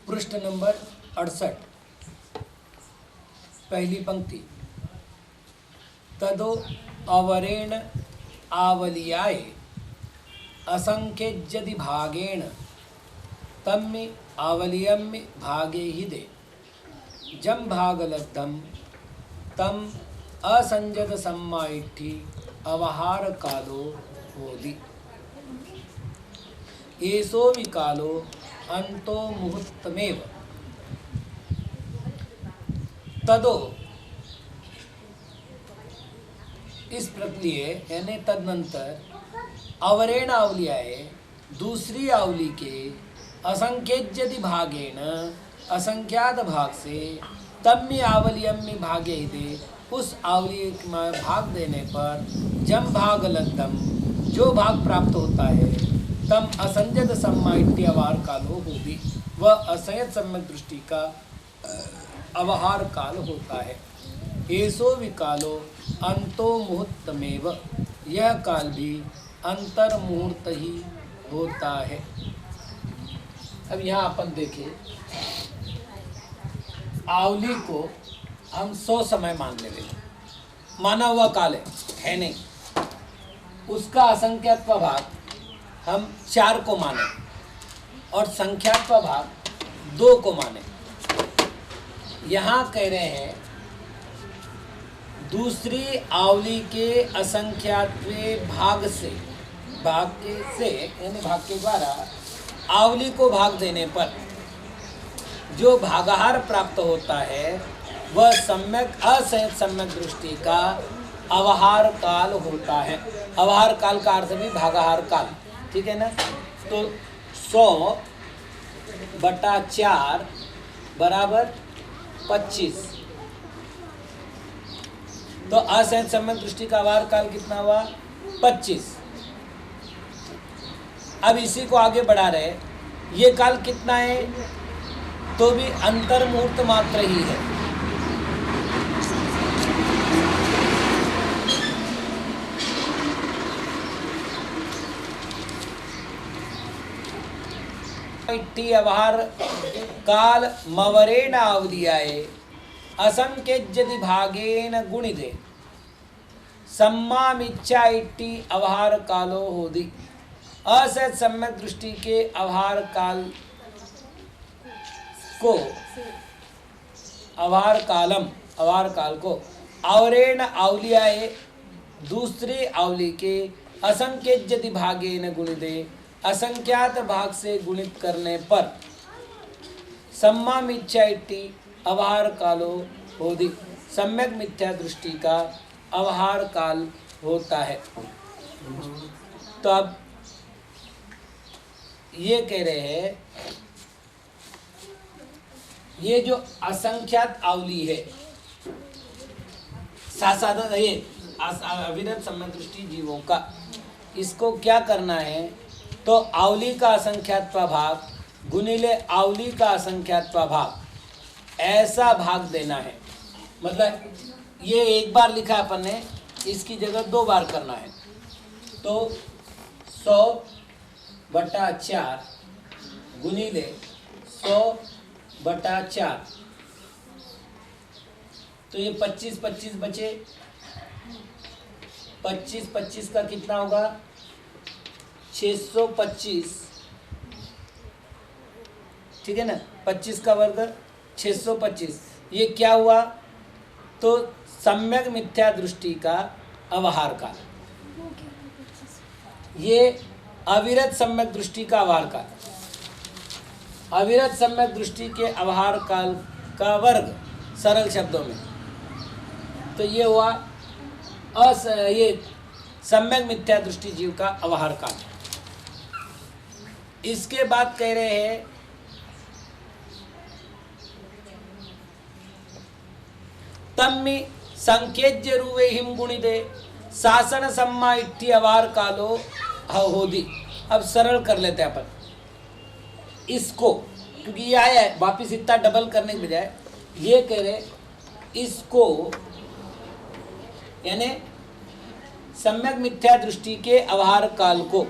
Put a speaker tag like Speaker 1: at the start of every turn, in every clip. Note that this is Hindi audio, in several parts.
Speaker 1: पृष्ठ नंबर 68, पहली पंक्ति। तदो अवरेण आवलियाय असंख्येज्यदि भागेण तम्मि आवलियम्मि भागे हि दे जम भागलब्धम तम असंजत सम्माइठी अवहार कालो होदि एसो विकालो अंतो मुहूर्तमेव। तदो इस प्रक्रिया यानी तदनंतर अवरेण आवलियाए दूसरी आवली के असंख्येज्यदि भागेण असंख्यात भाग से तम्मि आवलियम्मि भागे दे उस आवली में भाग देने पर जम भाग लब्धम जो भाग प्राप्त होता है तम असंजत सम्माइट्य अवहार कालो होगी वह असंयत सम्यक दृष्टि का अवहार काल होता है। एसो विकालो अंतो मुहूर्तमेव यह काल भी अंतर मुहूर्त ही होता है। अब यहाँ अपन देखें आवली को हम 100 समय मान ले माना हुआ काल है नहीं, उसका असंख्यात्व भाग हम 4 को माने और संख्यात्व भाग 2 को माने। यहाँ कह रहे हैं दूसरी आवली के असंख्यात्व भाग से यानी भाग के द्वारा आवली को भाग देने पर जो भागाहार प्राप्त होता है वह सम्यक असंयत सम्यक दृष्टि का अवहार काल होता है। अवहार काल का अर्थ भी भागाहार काल, ठीक है ना। तो 100/4 बराबर 25। तो असंयत सम्यक दृष्टि का अवहार काल कितना हुआ 25। अब इसी को आगे बढ़ा रहे, ये काल कितना है तो भी अंतर मुहूर्त मात्र ही है। इट्टी अवहार काल मवरेण आवलियाए असंख्यज्यति भागेन गुणिते सम्मामिच्छा इट्टी अवहार कालो होदि। असत सम्यक दृष्टि के अवहार काल को अवहार काल को आवरेण आवलियाए दूसरे आवली के असंख्यज्यति भागेन गुणिते असंख्यात भाग से गुणित करने पर सम्मा मिथ्या इट्टी अवहार कालो होदि। सम्यक मिथ्या दृष्टि का अवहार काल होता है। तो अब ये कह रहे हैं ये जो असंख्यात आवली है सासादन ये अविरत सम्यक दृष्टि जीवों का, इसको क्या करना है तो आवली का असंख्यात्व भाग गुणिले आवली का असंख्यात्व भाग ऐसा भाग देना है। मतलब ये एक बार लिखा अपन ने, इसकी जगह 2 बार करना है। तो 100/4 गुणिले 100/4 तो ये 25 बचे। 25 का कितना होगा 625, ठीक है ना। 25 का वर्ग 625। ये क्या हुआ तो सम्यक मिथ्या दृष्टि का अवहार काल। ये अविरत सम्यक दृष्टि का अवहार काल। अविरत सम्यक दृष्टि के अवहार काल का वर्ग सरल शब्दों में तो ये हुआ ये सम्यक मिथ्या दृष्टि जीव का अवहार काल। इसके बाद कह रहे हैं तम्मि संकेज्य रूवे हिम गुणिदे शासन सम्मा इट्ठी अवहार कालो होदी। अब सरल कर लेते हैं अपन इसको, क्योंकि ये आया है वापिस इतना डबल करने के बजाय ये कह रहे इसको, यानी सम्यक मिथ्या दृष्टि के अवहार काल को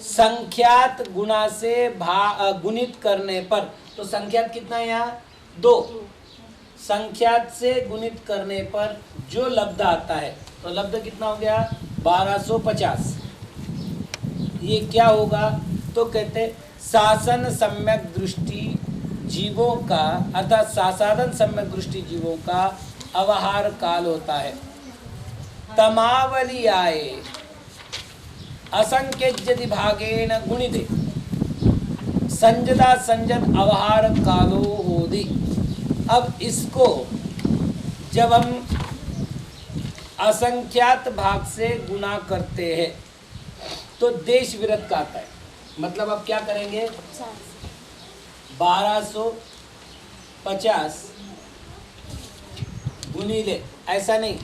Speaker 1: संख्यात गुणा से गुणित करने पर, तो संख्यात कितना है यहाँ 2, संख्यात से गुणित करने पर जो लब्ध आता है तो लब्ध कितना हो गया 1250। ये क्या होगा तो कहते शासन सम्यक दृष्टि जीवों का अर्थात सासादन सम्यक दृष्टि जीवों का अवहार काल होता है। तमावली आए असंख्यज्यति भागेन गुणिते संजदा संजत अवहार कालो होदि। अब इसको जब हम असंख्यात भाग से गुणा करते हैं तो देश विरत का आता है। मतलब अब क्या करेंगे 1250 गुणिले, ऐसा नहीं,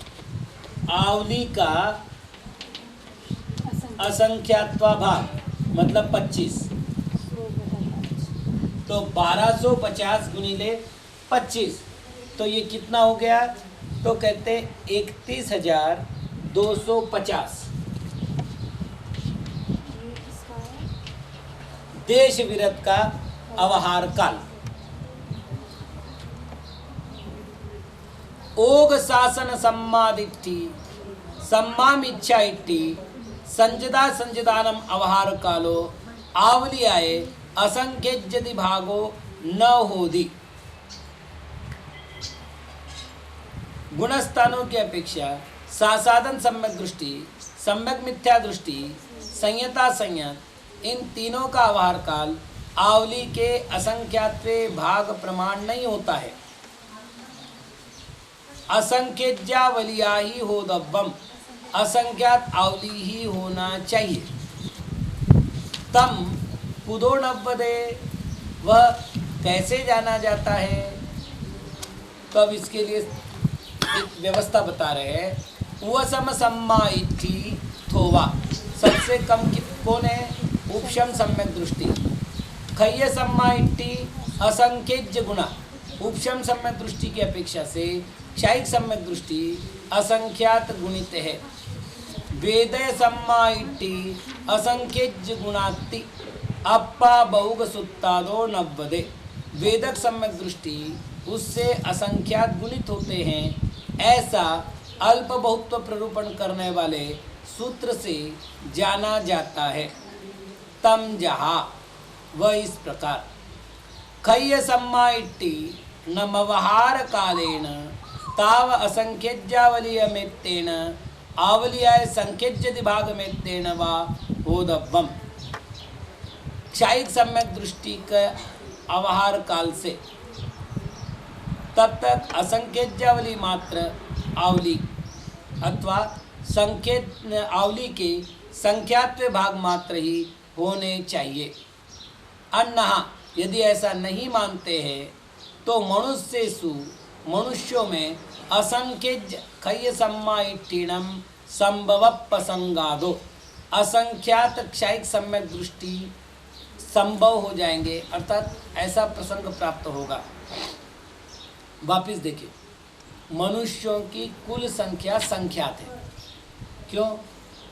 Speaker 1: आवली का असंख्यात्वा भाग मतलब 25, तो 1250 गुणिले 25 तो ये कितना हो गया तो कहते 31,250 देश विरत का अवहार काल। ओग शासन सम्मादिट्ठी सम्मामिच्छा इट्ठी संजदा संजदानम अवहार कालो आवलियाए असंख्यज्यति भागो न होदि। गुणस्थानों की अपेक्षा सासादन सम्यक दृष्टि, सम्यक मिथ्या दृष्टि, संयता संयत, इन तीनों का अवहार काल आवली के असंख्यात्वे भाग प्रमाण नहीं होता है। असंख्यज्यावलिया ही हो दब्बम, असंख्यात आवली ही होना चाहिए। तम कुदो नब्बदे, वह कैसे जाना जाता है तो अब इसके लिए एक व्यवस्था बता रहे हैं। उपशम सम्मा इट्ठी थोवा, सबसे कम कौन है उपशम सम्यक दृष्टि। खय्य सम्मा इट्ठी असंख्यज्य गुणा, उपशम सम्यक दृष्टि की अपेक्षा से क्षयिक सम्यक दृष्टि असंख्यात गुणित है। वेदय सम्मा इट्ठी असंख्यज्य गुणाति, अप्पा बहुग सुत्तादो नव्वदे। वेदक सम्यक दृष्टि उससे असंख्यात गुणित होते हैं, ऐसा अल्प बहुत्व प्ररूपण करने वाले सूत्र से जाना जाता है। तम जहा वह इस प्रकार खय्य सम्मा इट्टी न मवहार कालेन ताव असंख्यज्यावलीयमेत्तेन आवलियाय संख्यज्यति भागमेत्तेन वा होदव्वम। क्षायिक सम्यक दृष्टि के अवहार काल से तब तक असंख्यज्यावली मात्र आवली अथवा संकेत आवली के संख्यात्व भाग मात्र ही होने चाहिए। अन्यहा यदि ऐसा नहीं मानते हैं तो मनुष्येषु मनुष्यों में असंख्यज खय्य सम्माइठीणम संभव प्रसंगादो असंख्यात क्षायिक सम्यक दृष्टि संभव हो जाएंगे, अर्थात ऐसा प्रसंग प्राप्त होगा। वापिस देखिए, मनुष्यों की कुल संख्या संख्यात है। क्यों?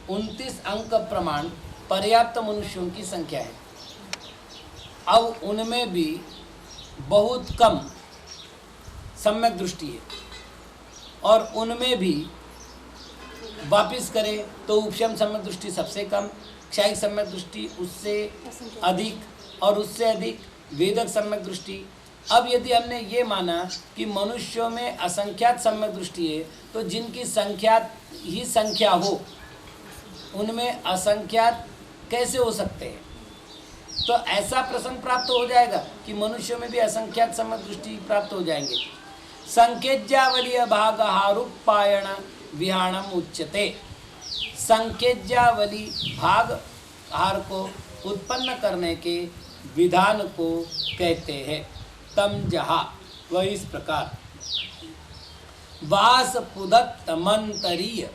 Speaker 1: 29 अंक प्रमाण पर्याप्त मनुष्यों की संख्या है। अब उनमें भी बहुत कम सम्यक दृष्टि है और उनमें भी वापिस करें तो उपशम सम्यक दृष्टि सबसे कम, क्षायिक सम्यक दृष्टि उससे अधिक और उससे अधिक वेदक सम्यक दृष्टि। अब यदि हमने ये माना कि मनुष्यों में असंख्यात सम्यक दृष्टि है तो जिनकी संख्यात ही संख्या हो उनमें असंख्यात कैसे हो सकते हैं? तो ऐसा प्रसंग प्राप्त हो जाएगा कि मनुष्यों में भी असंख्यात सम्यक दृष्टि प्राप्त हो जाएंगे। संकेज्यावलीय भाग हारुपायण विहाणम उच्यते। संकेज्यावली भाग हार को उत्पन्न करने के विधान को कहते हैं। तम जहा वह इस प्रकार वास पुदत्त मंतरीय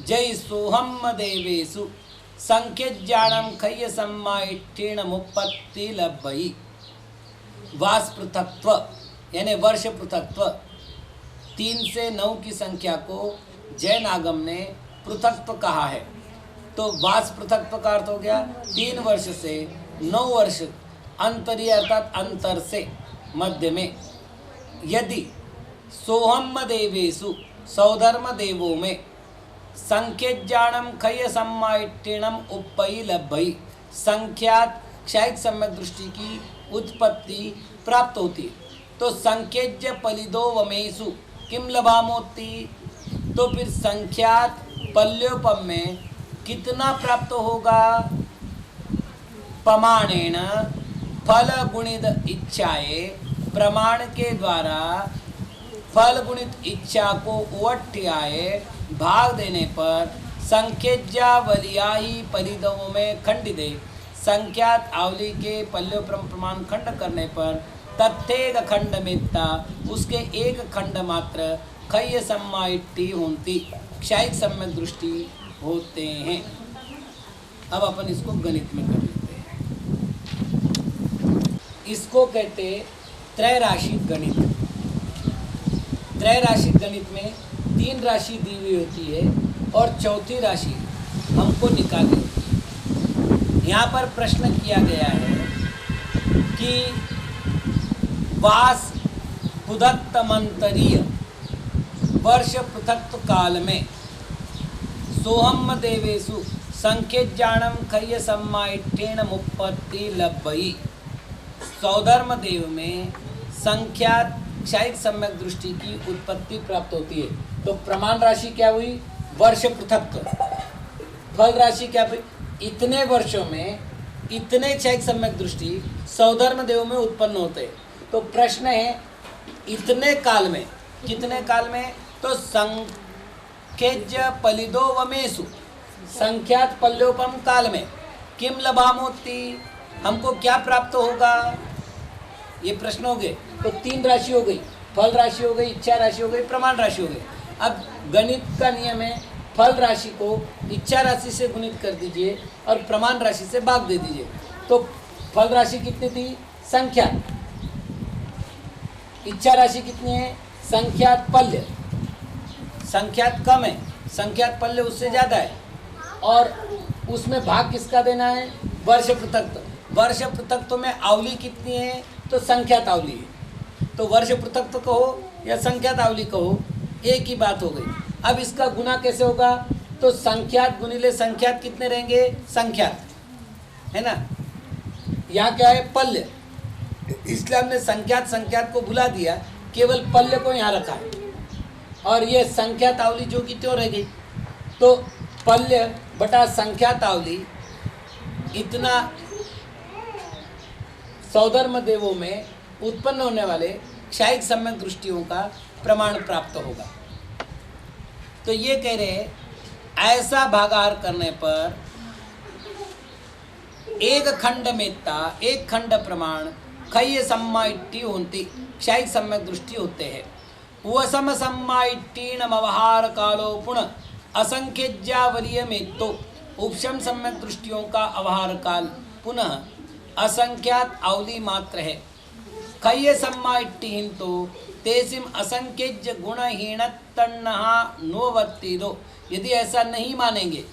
Speaker 1: जय सोहम देवेशु संकेज्याणम खय्य सम्माइठीण मुपत्ति लभ्यई। वास पृथक्त्व यानी वर्ष पृथक्त्व 3 से 9 की संख्या को जैन आगम ने पृथक्त्व कहा है। तो वास पृथक्त्व का अर्थ हो गया 3 वर्ष से 9 वर्ष अंतरीय अर्थात अंतर से मध्य में। यदि सोहम देवेशु सौधर्म देवों में संकेज्याणम खय्य सम्माइठीणम उपई लभ्यई संख्यात क्षायिक सम्यक दृष्टि की उत्पत्ति प्राप्त होती है। तो संकेज्य पलिदो वमेशु किम लभामोति, तो फिर संख्यात पल्योपम में कितना प्राप्त होगा? प्रमाणेन फल गुणित इच्छाए, प्रमाण के द्वारा फल गुणित इच्छा को उवट्याए भाग देने पर संकेज्यावलिया ही परिदों में खंडित संख्यात आवली के पल्योपम प्रमाण खंड करने पर तथ्येक खंड मित्ता उसके एक खंड मात्र खय्य सम्माइट्टी होती क्षायिक सम्यक दृष्टि होते हैं। अब अपन इसको गणित में कर लेते हैं। इसको कहते त्रैराशि गणित। त्रैराशि गणित में 3 राशि दी हुई होती है और चौथी राशि हमको निकालनी होती है। यहाँ पर प्रश्न किया गया है कि वास पुदत्त मंतरीय वर्ष पृथक्त्व काल में सोहम देवेशु संकेज्याणम खय्य सम्माइठीण मुपत्ति लभ्यई। सौधर्म देव में संख्यात क्षायिक सम्यक दृष्टि की उत्पत्ति प्राप्त होती है। तो प्रमाण राशि क्या हुई? वर्ष पृथक्त्व। फल राशि क्या हुई? इतने वर्षों में इतने क्षायिक सम्यक दृष्टि सौधर्म देव में उत्पन्न होते हैं। तो प्रश्न है इतने काल में, कितने काल में? तो संकेज्य पलिदो वमेशु संख्यात पल्योपम काल में किम लभामोति हमको क्या प्राप्त होगा? ये प्रश्न हो गए। तो 3 राशि हो गई, फल राशि हो गई, इच्छा राशि हो गई, प्रमाण राशि हो गई। अब गणित का नियम है फल राशि को इच्छा राशि से गुणित कर दीजिए और प्रमाण राशि से भाग दे दीजिए। तो फल राशि कितनी थी? संख्यात। इच्छा राशि कितनी है? संख्यात पल्य। संख्यात कम है, संख्यात पल्य उससे ज़्यादा है और उसमें भाग किसका देना है? वर्ष पृथक्त्व। वर्ष पृथक्त्व में आवली कितनी है, तो संख्यात आवली है, तो वर्ष पृथक्त्व कहो या संख्यात आवली कहो, एक ही बात हो गई। अब इसका गुना कैसे होगा, तो संख्यात गुणिले संख्यात कितने रहेंगे, संख्यात, है ना। यहाँ क्या है, पल्य, इसलिए हमने संख्यात संख्यात को भुला दिया, केवल पल्य को यहाँ रखा है, और ये संख्यात आवली जो कि त्यों रह गई। तो पल्य बटा संख्यात आवली, इतना सौधर्म देवों में उत्पन्न होने वाले क्षायिक सम्यक दृष्टियों का प्रमाण प्राप्त होगा। तो ये कह रहे ऐसा भागाहार करने पर एक खंड मेत्ता, एक खंड प्रमाण खय सम्माइट्टी होती क्षायिक सम्यक दृष्टि होते हैं। वसम सम्माइट्टीण अवहार कालो पुनः असंख्यज्यावलीय में तो उपशम सम्यक दृष्टियों का अवहार काल पुनः असंख्यात आवली मात्र है। खय सम्माइट्टीन तो तेसिम असंख्यज्य गुणहीन तन्नहा नोवत्ति दो। यदि ऐसा नहीं मानेंगे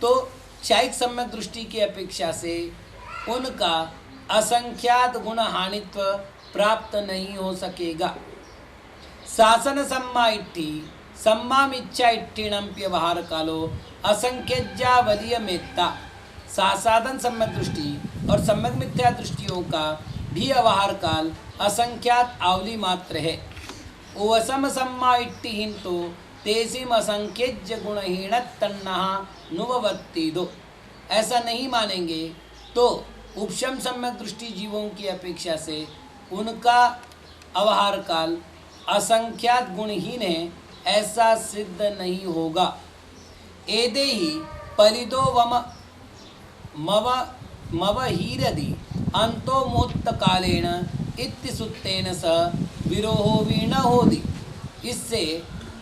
Speaker 1: तो क्षायिक सम्यक दृष्टि की अपेक्षा से उनका असंख्यात गुण हानित्व प्राप्त नहीं हो सकेगा। शासन सम्मा इट्ठी सम्माम इच्छा इट्ठीणम व्यवहार कालो असंख्यज्यावलीय मेत्ता। सासाधन सम्यक दृष्टि और सम्यक मिथ्या दृष्टियों का भी व्यवहार काल असंख्यात आवली मात्र है। ओवसम सम्मा इट्ठीन तो तेसिम असंख्यज्य गुणहीन तन्नहा नुवत्ति दो। ऐसा नहीं मानेंगे तो उपशम सम्यक दृष्टि जीवों की अपेक्षा से उनका अवहार काल असंख्यात गुणहीन है, ऐसा सिद्ध नहीं होगा। एदे ही पलिदो वम मव मवहीरदि अंतो मुहूर्त कालेन इत्तिसुत्तेन स विरोहो वीण होदि। इससे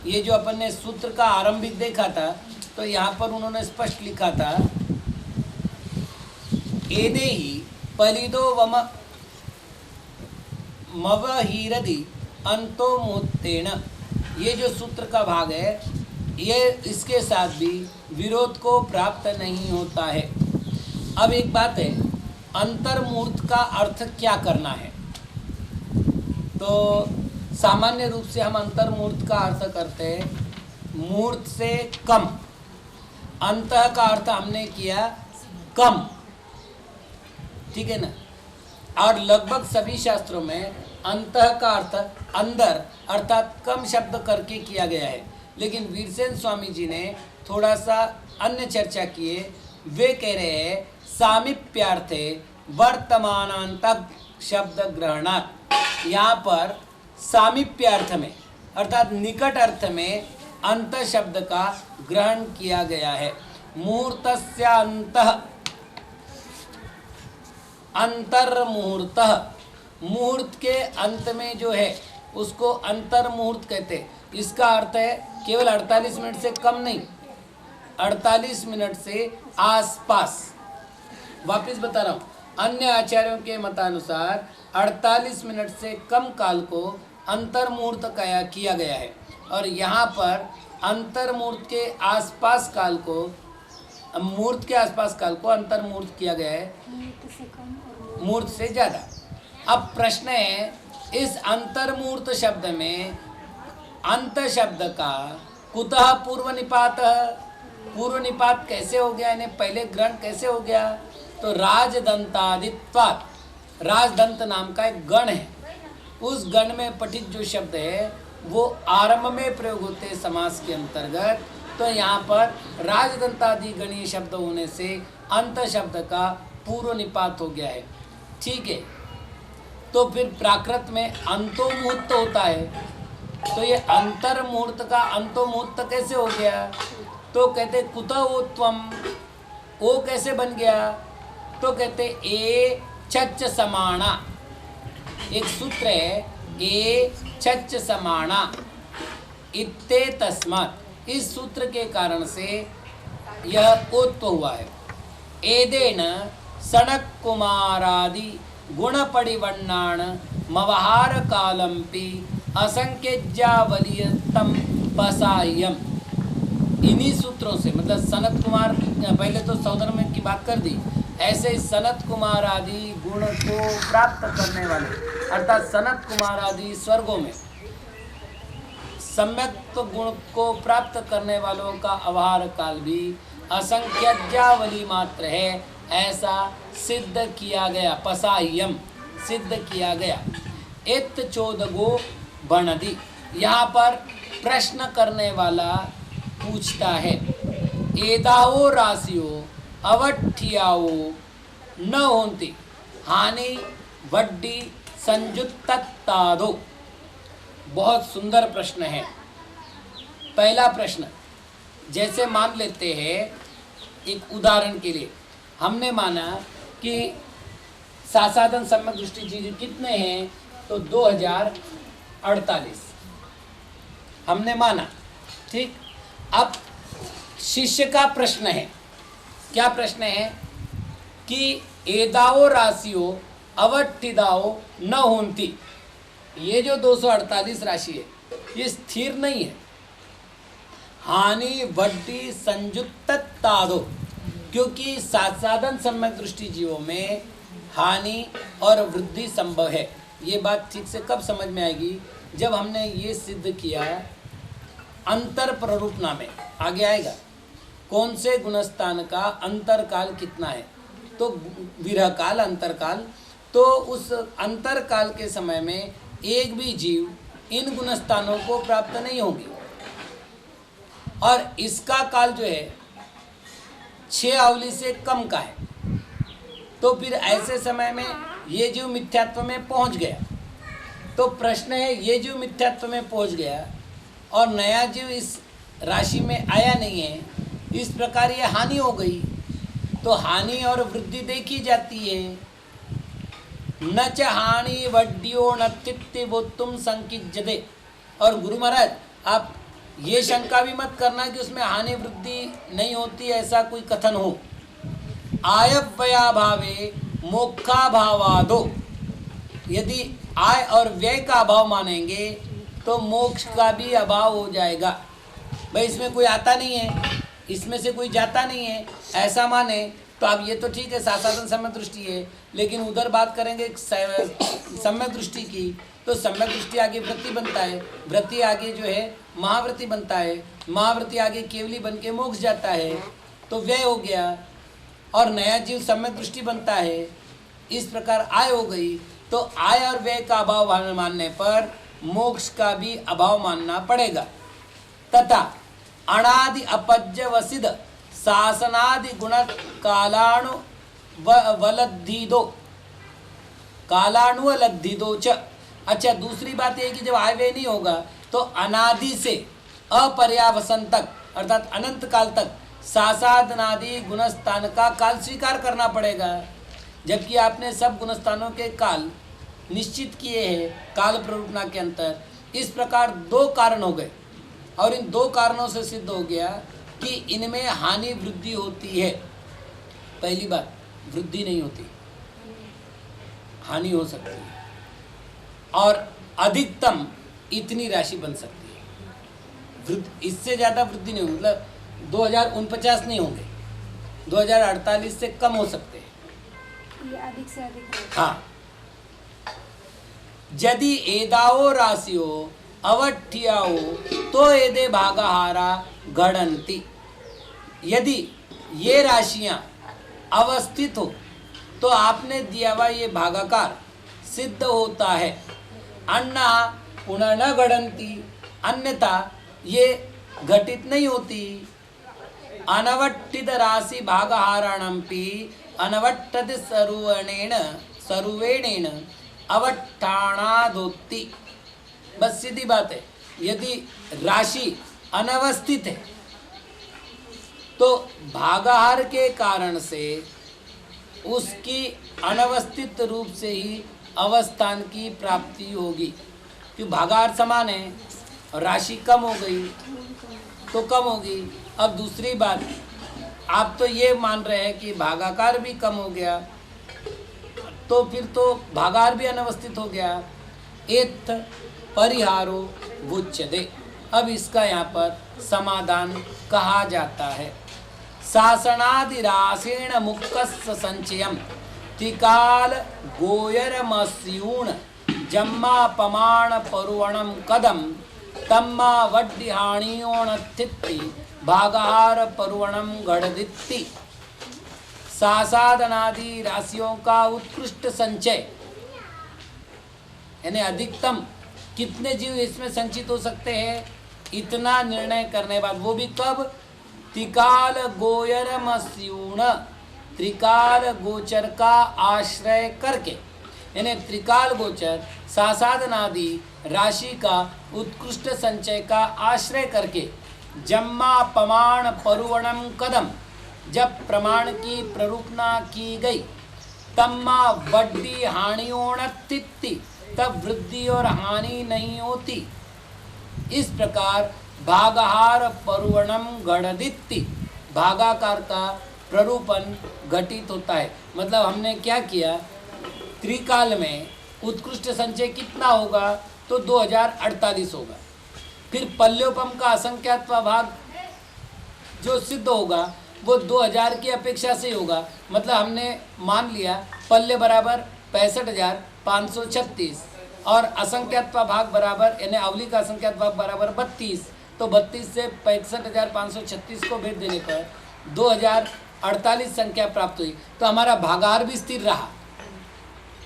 Speaker 1: ये जो अपन ने सूत्र का आरंभिक देखा था, तो यहाँ पर उन्होंने स्पष्ट लिखा था एदे ही पलिदो वम मवहीरदि अंतो मुहूर्तेन। ये जो सूत्र का भाग है, ये इसके साथ भी विरोध को प्राप्त नहीं होता है। अब एक बात है, अंतर्मुहूर्त का अर्थ क्या करना है। तो सामान्य रूप से हम अंतर्मुहूर्त का अर्थ करते हैं मुहूर्त से कम। अंतः का अर्थ हमने किया कम, ठीक है ना। और लगभग सभी शास्त्रों में अंतः का अर्थ अंदर अर्थात कम शब्द करके किया गया है। लेकिन वीरसेन स्वामी जी ने थोड़ा सा अन्य चर्चा किए। वे कह रहे हैं सामीप्यार्थे वर्तमानांत शब्द ग्रहणात्। यहाँ पर सामीप्यार्थ में अर्थात निकट अर्थ में अंत शब्द का ग्रहण किया गया है। मुहूर्तस्य अंतः, अंतर्मुहूर्त, मुहूर्त के अंत में जो है उसको अंतर्मुहूर्त कहते हैं। इसका अर्थ है केवल 48 मिनट से कम नहीं, 48 मिनट से आसपास। वापस बता रहा हूँ, अन्य आचार्यों के मतानुसार 48 मिनट से कम काल को अंतर्मुहूर्त किया गया है, और यहाँ पर अंतर्मुहूर्त के आसपास काल को, मुहूर्त के आसपास काल को अंतर्मुहूर्त किया गया है, मुहूर्त से ज़्यादा। अब प्रश्न है, इस अंतर्मुहूर्त शब्द में अंत शब्द का कुतः पूर्व निपात, पूर्व निपात कैसे हो गया, यानी पहले ग्रहण कैसे हो गया। तो राजदंतादित्वात्, राजदंत नाम का एक गण है, उस गण में पठित जो शब्द है वो आरंभ में प्रयोग होते हैं समास के अंतर्गत। तो यहाँ पर राजदंतादि गणीय शब्द होने से अंत शब्द का पूर्व निपात हो गया है, ठीक है। तो फिर प्राकृत में अंतोमुहूर्त होता है, तो ये अंतर्मुहूर्त का अंतोमुहूर्त कैसे हो गया। तो कहते कुतः वो त्वम, ओ कैसे बन गया। तो कहते ए छच्च समाना, एक सूत्र है ए छच्च समाना इत्ते तस्मात्। इस सूत्र के कारण से यह उत्पन्न हुआ है। एदेन सनक कुमारादि गुण परिवर्णान मवहार कालंपि असंख्यज्यावलीयतम पसायम। इन्हीं सूत्रों से, मतलब सनत कुमार, पहले तो सौधर्म की बात कर दी, ऐसे सनत कुमार आदि गुण को प्राप्त करने वाले अर्थात सनत कुमार आदि स्वर्गों में सम्यक गुण को प्राप्त करने वालों का अवहार काल भी असंख्यावली मात्र है, ऐसा सिद्ध किया गया। पसाह्यम सिद्ध किया गया। इत चोदगो बनदी, यहाँ पर प्रश्न करने वाला पूछता है, एदाओ राशियों अवठियाओ न होती हानि वड्डी संयुक्तादो। बहुत सुंदर प्रश्न है। पहला प्रश्न, जैसे मान लेते हैं एक उदाहरण के लिए, हमने माना कि सासाधन सम्यक दृष्टि चीज कितने हैं, तो 2048 हमने माना, ठीक। अब शिष्य का प्रश्न है, क्या प्रश्न है कि एदाओ राशियों अवठिदाओ न होती, ये जो 248 राशि है ये स्थिर नहीं है। हानि वड्डी संयुक्तादो, क्योंकि साधन सम्यक दृष्टि जीवों में हानि और वृद्धि संभव है। ये बात ठीक से कब समझ में आएगी, जब हमने ये सिद्ध किया अंतर प्ररूपना में। आगे आएगा कौन से गुणस्थान का अंतरकाल कितना है, तो विरह काल अंतरकाल, तो उस अंतरकाल के समय में एक भी जीव इन गुणस्थानों को प्राप्त नहीं होगी, और इसका काल जो है 6 आवली से कम का है। तो फिर ऐसे समय में ये जीव मिथ्यात्व में पहुंच गया। तो प्रश्न है, ये जीव मिथ्यात्व में पहुंच गया और नया जीव इस राशि में आया नहीं है, इस प्रकार ये हानि हो गई। तो हानि और वृद्धि देखी जाती है। न च हानि वड्डियो न तित्ति तुम संकिज्यते। और गुरु महाराज आप ये शंका भी मत करना कि उसमें हानि वृद्धि नहीं होती, ऐसा कोई कथन हो। आयव्यया भावे मोक्षा भावादो, यदि आय और व्यय का अभाव मानेंगे तो मोक्ष का भी अभाव हो जाएगा। भाई इसमें कोई आता नहीं है, इसमें से कोई जाता नहीं है, ऐसा माने तो अब ये तो ठीक है सासाधन सम्यक दृष्टि है, लेकिन उधर बात करेंगे सम्यक दृष्टि की, तो सम्यक दृष्टि आगे वृत्ति बनता है, वृत्ति आगे जो है महावृत्ति बनता है, महावृत्ति आगे केवली बन के मोक्ष जाता है, तो व्यय हो गया और नया जीव सम्यक दृष्टि बनता है। इस प्रकार आय हो गई, तो आय और व्यय का अभाव मानने पर मोक्ष का भी अभाव मानना पड़ेगा। तथा अनादि अपज्य वसिद शासनादि गुण कालाणु वलद्धिदो कालाणुवलद्धिदो च। अच्छा, दूसरी बात यह कि जब आय व्यय नहीं होगा तो अनादि से अपर्यावसन तक अर्थात अनंत काल तक सासादनादि गुणस्थान का काल स्वीकार करना पड़ेगा। जबकि आपने सब गुणस्थानों के काल निश्चित किए हैं काल प्ररूपना के अंतर। इस प्रकार 2 कारण हो गए और इन 2 कारणों से सिद्ध हो गया कि इनमें हानि वृद्धि होती है। पहली बात, वृद्धि नहीं होती, हानि हो सकती है, और अधिकतम इतनी राशि बन सकती है। इससे ज़्यादा वृद्धि नहीं, मतलब 2049 नहीं होंगे, 2048 से कम हो सकते हैं,
Speaker 2: ये अधिक से अधिक।
Speaker 1: हाँ, यदि एदाओ राशियो अवठियाओ तो एदे भागाहारा गणन्ति। यदि ये राशियां अवस्थित हो तो आपने दिया हुआ ये भागाकार सिद्ध होता है। अन्ना पुनः न गणन्ति, अन्यथा ये घटित नहीं होती। अनवट्टित राशि भागाहाराणंपि अनवट्टित सरुवेणेन अवट्ठाणादोत्ति। बस सीधी बात है, यदि राशि अनवस्थित है तो भागाहार के कारण से उसकी अनवस्थित रूप से ही अवस्थान की प्राप्ति होगी। क्योंकि भागाहार समान है और राशि कम हो गई तो कम होगी। अब दूसरी बात, आप तो ये मान रहे हैं कि भागाकार भी कम हो गया तो फिर तो भागाहार भी अनवस्थित हो गया। एत परिहारो वुच्यते। अब इसका यहाँ पर समाधान कहा जाता है। शासनादिरासेण मुक्तस्य संचयम त्रिकाल गोयरमस्यूण जम्मा पमाण परुवणम कदम तम्मा वड्डिहाणियोणथित्ति भागहार परुवणम गढ़दित्ति। सासादनादि राशियों का उत्कृष्ट संचय, यानी अधिकतम कितने जीव इसमें संचित हो सकते हैं, इतना निर्णय करने बाद, वो भी कब, त्रिकाल गोचरमस्यूण, त्रिकाल गोचर का आश्रय करके, यानी त्रिकाल गोचर सासादनादि राशि का उत्कृष्ट संचय का आश्रय करके, जम्मा प्रमाण परुवणम कदम, जब प्रमाण की प्ररूपना की गई, तम्मा वड्डी हानियोणतित्ति, तब वृद्धि और हानि नहीं होती। इस प्रकार भागाहार परुवणम गणदित्ति, भागाकार का प्ररूपण घटित होता है। मतलब हमने क्या किया, त्रिकाल में उत्कृष्ट संचय कितना होगा, तो 2048 होगा। फिर पल्योपम का असंख्यात्व भाग जो सिद्ध होगा वो 2000 की अपेक्षा से होगा। मतलब हमने मान लिया पल्य बराबर 65,536 और असंख्यात्व भाग बराबर, यानी अवली का असंख्यात भाग बराबर 32, तो 32 से 65,536 को भेद देने पर 2048 संख्या प्राप्त हुई। तो हमारा भागाहार भी स्थिर रहा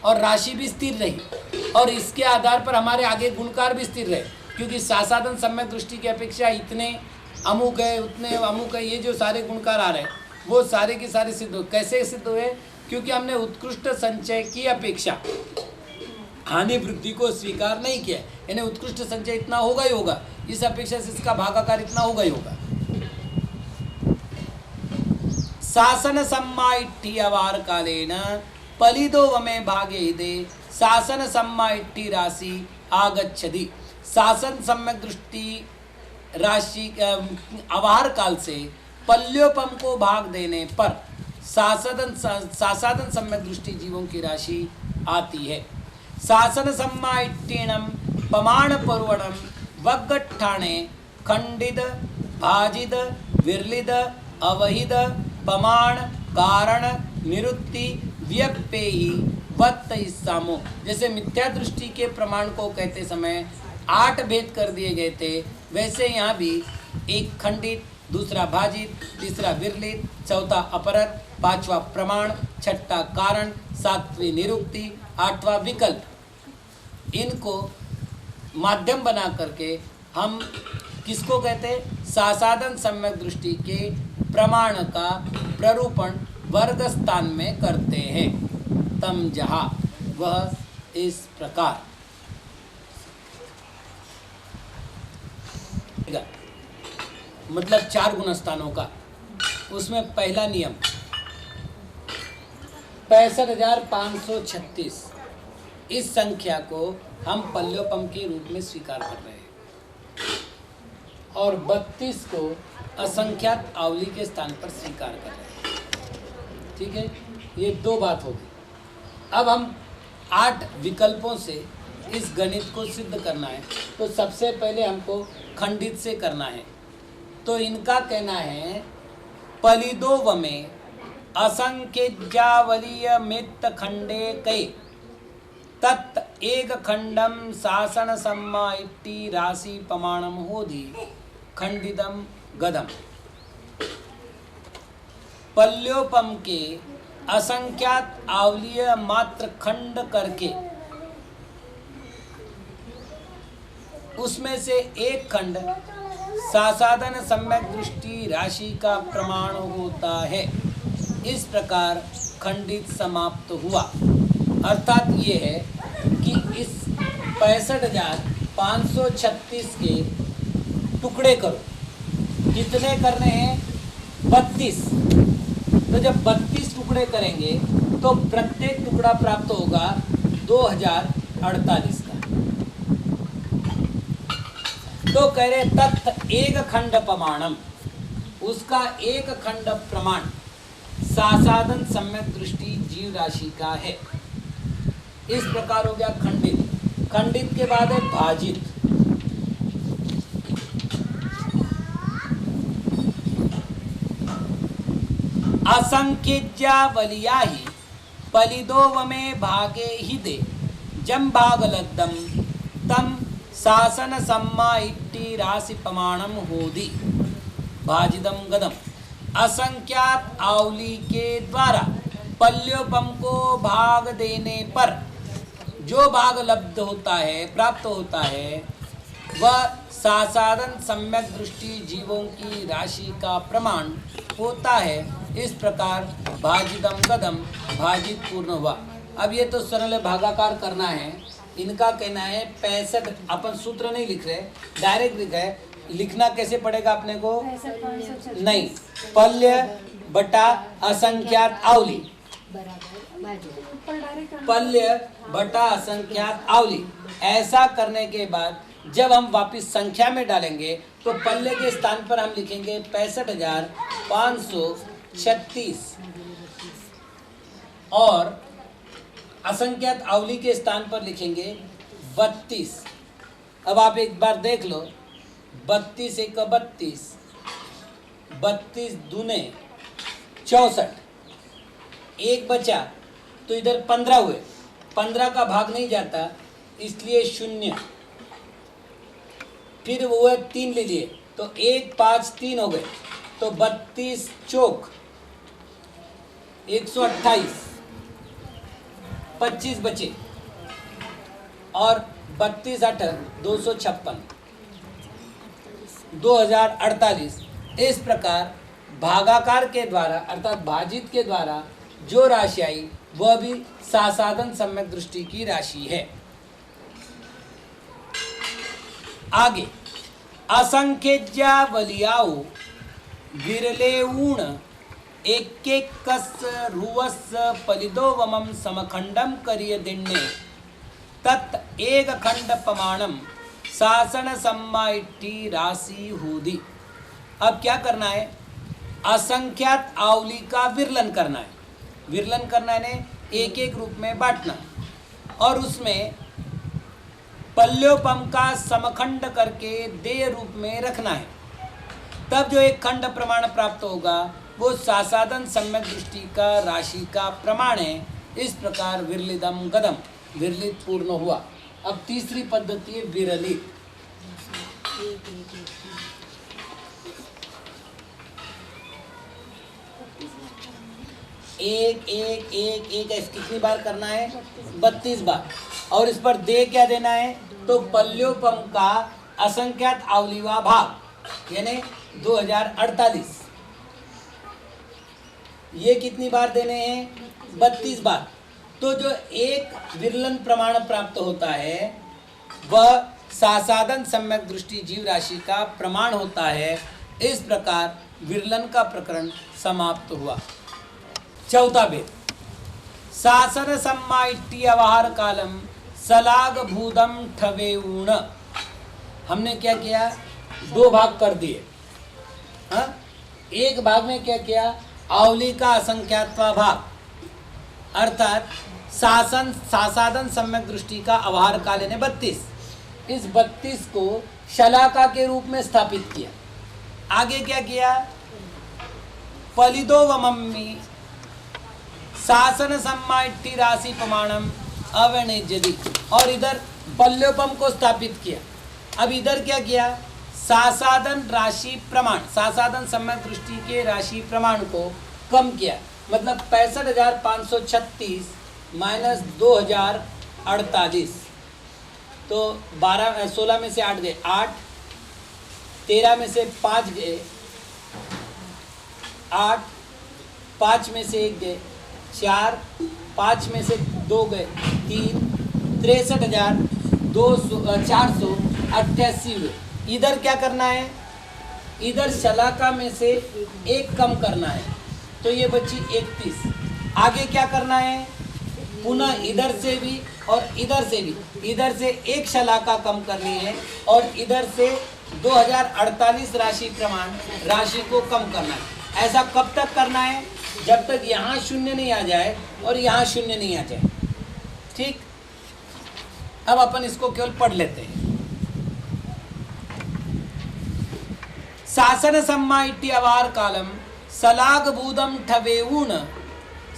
Speaker 1: और राशि भी स्थिर रही, और इसके आधार पर हमारे आगे गुणकार भी स्थिर रहे, क्योंकि सासाधन सम्यक दृष्टि की अपेक्षा इतने अमुक है, उतने अमुक है, ये जो सारे गुणकार आ रहे हैं वो सारे के सारे सिद्ध हुए। कैसे सिद्ध हुए, क्योंकि हमने उत्कृष्ट संचय की अपेक्षा हानि वृद्धि को स्वीकार नहीं किया, यानी उत्कृष्ट संचय इतना होगा ही होगा, इस अपेक्षा से इसका भागाकार इतना होगा ही होगा। शासन सम्माइट्ठी अवार कालेन पलिदो वमे भागे दे शासन सम्माइट्ठी राशि आगच्छति। शासन सम्यक दृष्टि राशि अवार काल से पल्योपम को भाग देने पर सासाधन सम्यक दृष्टि जीवों की राशि आती है। शासन सम्माइट्ठीणम पमाण परुवणम वग्गट्ठाणे खंडित भाजित विरलित अवहित पमाण कारण निरुक्ति व्यपेयी वत्त सामो। जैसे मिथ्या दृष्टि के प्रमाण को कहते समय 8 भेद कर दिए गए थे, वैसे यहाँ भी एक खंडित, दूसरा भाजित, तीसरा विरलित, चौथा अपरत, पांचवा प्रमाण, छठा कारण, सातवीं निरुक्ति, आठवां विकल्प, इनको माध्यम बना करके हम किसको कहते हैं, सासाधन सम्यक दृष्टि के प्रमाण का प्ररूपण वर्ग स्थान में करते हैं। तम जहा, वह इस प्रकार। मतलब 4 गुणस्थानों का, उसमें पहला नियम 65,536, इस संख्या को हम पल्योपम के रूप में स्वीकार कर रहे हैं, और 32 को असंख्यात आवली के स्थान पर स्वीकार कर रहे हैं। ठीक है, ये 2 बात होगी। अब हम 8 विकल्पों से इस गणित को सिद्ध करना है, तो सबसे पहले हमको खंडित से करना है। तो इनका कहना है पलिदो वमे असंख्यज्यावलीय मित्त खंडे कै तत् एक खंडम शासन सम्माइट्टी राशि प्रमाणम होधि खंडितम गदम। पल्योपम के असंख्यात आवलीय मात्र खंड करके उसमें से एक खंड सासाधन सम्यक दृष्टि राशि का प्रमाण होता है। इस प्रकार खंडित समाप्त हुआ। अर्थात ये है कि इस 65,536 के टुकड़े करो। कितने करने हैं? 32। तो जब 32 टुकड़े करेंगे तो प्रत्येक टुकड़ा प्राप्त होगा 2048 का। तो कह रहे तत्थ एक खंड प्रमाणम, उसका एक खंड प्रमाण सासाधन सम्यक दृष्टि जीव राशि का है। इस प्रकार हो गया खंडित। खंडित के बाद है भाजित। असंख्यज्या ही पलिदो वमे भागे ही दे जम भागलद्दम तम शासन सम्मा इट्टी राशि प्रमाणम होदी भाजिदम गदम। असंख्यात आवली के द्वारा पल्योपम को भाग देने पर जो भाग लब्ध होता है, प्राप्त होता है, वह सासाधन सम्यक दृष्टि जीवों की राशि का प्रमाण होता है। इस प्रकार भाजिदम गदम भाजित पूर्ण हुआ। अब ये तो सरल भागाकार करना है। इनका कहना है 65, अपन सूत्र नहीं लिख रहे, डायरेक्ट लिखा है। लिखना कैसे पड़ेगा अपने को?
Speaker 2: 65
Speaker 1: नहीं, पल्य बटा असंख्यात आवली,
Speaker 2: ऊपर डायरेक्ट करना।
Speaker 1: पल्य बटा असंख्यात आवली। ऐसा करने के बाद जब हम वापस संख्या में डालेंगे तो पल्ले के स्थान पर हम लिखेंगे 65,536 और असंख्यात आवली के स्थान पर लिखेंगे 32। अब आप एक बार देख लो, 32 एक 32, 32 दूने 64, एक बचा तो इधर 15 हुए, 15 का भाग नहीं जाता इसलिए 0, फिर वो 3 लीजिए तो 1 5 3 हो गए, तो 32 चौक 128, 25 बचे और 32 8 256, 2048। इस प्रकार भागाकार के द्वारा अर्थात भाजित के द्वारा जो राशि आई वह भी सासाधन सम्यक दृष्टि की राशि है। आगे असंख्यज्यावलियाओ विरले ऊण एक एक कस रुवस पलिदो वमम समखंडम करिय दिन्ने तत् एक खंड प्रमाणम शासन सम्मा इट्टी राशि हुदी। अब क्या करना है? असंख्यात आवली का विरलन करना है। विरलन करना है ने एक एक रूप में बांटना और उसमें पल्योपम का समखंड करके देय रूप में रखना है। तब जो एक खंड प्रमाण प्राप्त होगा वो सासाधन सम्यक दृष्टि का राशि का प्रमाण है। इस प्रकार विरलिदम गदम, विरलित पूर्ण हुआ। अब तीसरी पद्धति है विरलित। एक एक एक एक ऐसे कितनी बार करना है? 32 बार। और इस पर दे क्या देना है? तो पल्योपम का असंख्यात आवलीवा भाग यानी 2048, ये कितनी बार देने हैं? 32 बार। तो जो एक विरलन प्रमाण प्राप्त होता है वह सासाधन सम्यक दृष्टि जीव राशि का प्रमाण होता है। इस प्रकार विरलन का प्रकरण समाप्त हुआ। चौथा भेद शासन सम्मा इट्टी अवहार कालम सलाग भूदम ठवे ऊण। हमने क्या किया? 2 भाग कर दिए। हाँ, एक भाग में क्या किया? आवली का असंख्यात्वा भाग अर्थात सासाधन सम्यक दृष्टि का अवहार काल यानी 32। इस 32 को शलाका के रूप में स्थापित किया। आगे क्या किया? पलिदो वमम्मी शासन सम्मा इट्टी राशि प्रमाणम अवनिजति और इधर पल्योपम को स्थापित किया। अब इधर क्या किया? सासाधन राशि प्रमाण, सासाधन सम्यक दृष्टि के राशि प्रमाण को कम किया। मतलब 65,536 माइनस 2048, तो 16 में से 8 गए 8, 13 में से 5 गए 8, 5 में से 1 गए 4, 5 में से 2 गए 3, 63,488 हुए। इधर क्या करना है? इधर शलाका में से 1 कम करना है, तो ये बची 31। आगे क्या करना है? पुनः इधर से भी और इधर से भी, इधर से 1 शलाका कम करनी है और इधर से 2048 राशि प्रमाण राशि को कम करना है। ऐसा कब तक करना है? जब तक यहाँ 0 नहीं आ जाए और यहाँ 0 नहीं आ जाए। ठीक, अब अपन इसको केवल पढ़ लेते हैं। शासन सम्मा इट्टी अवार कालम सलाग बूदम ठवेऊन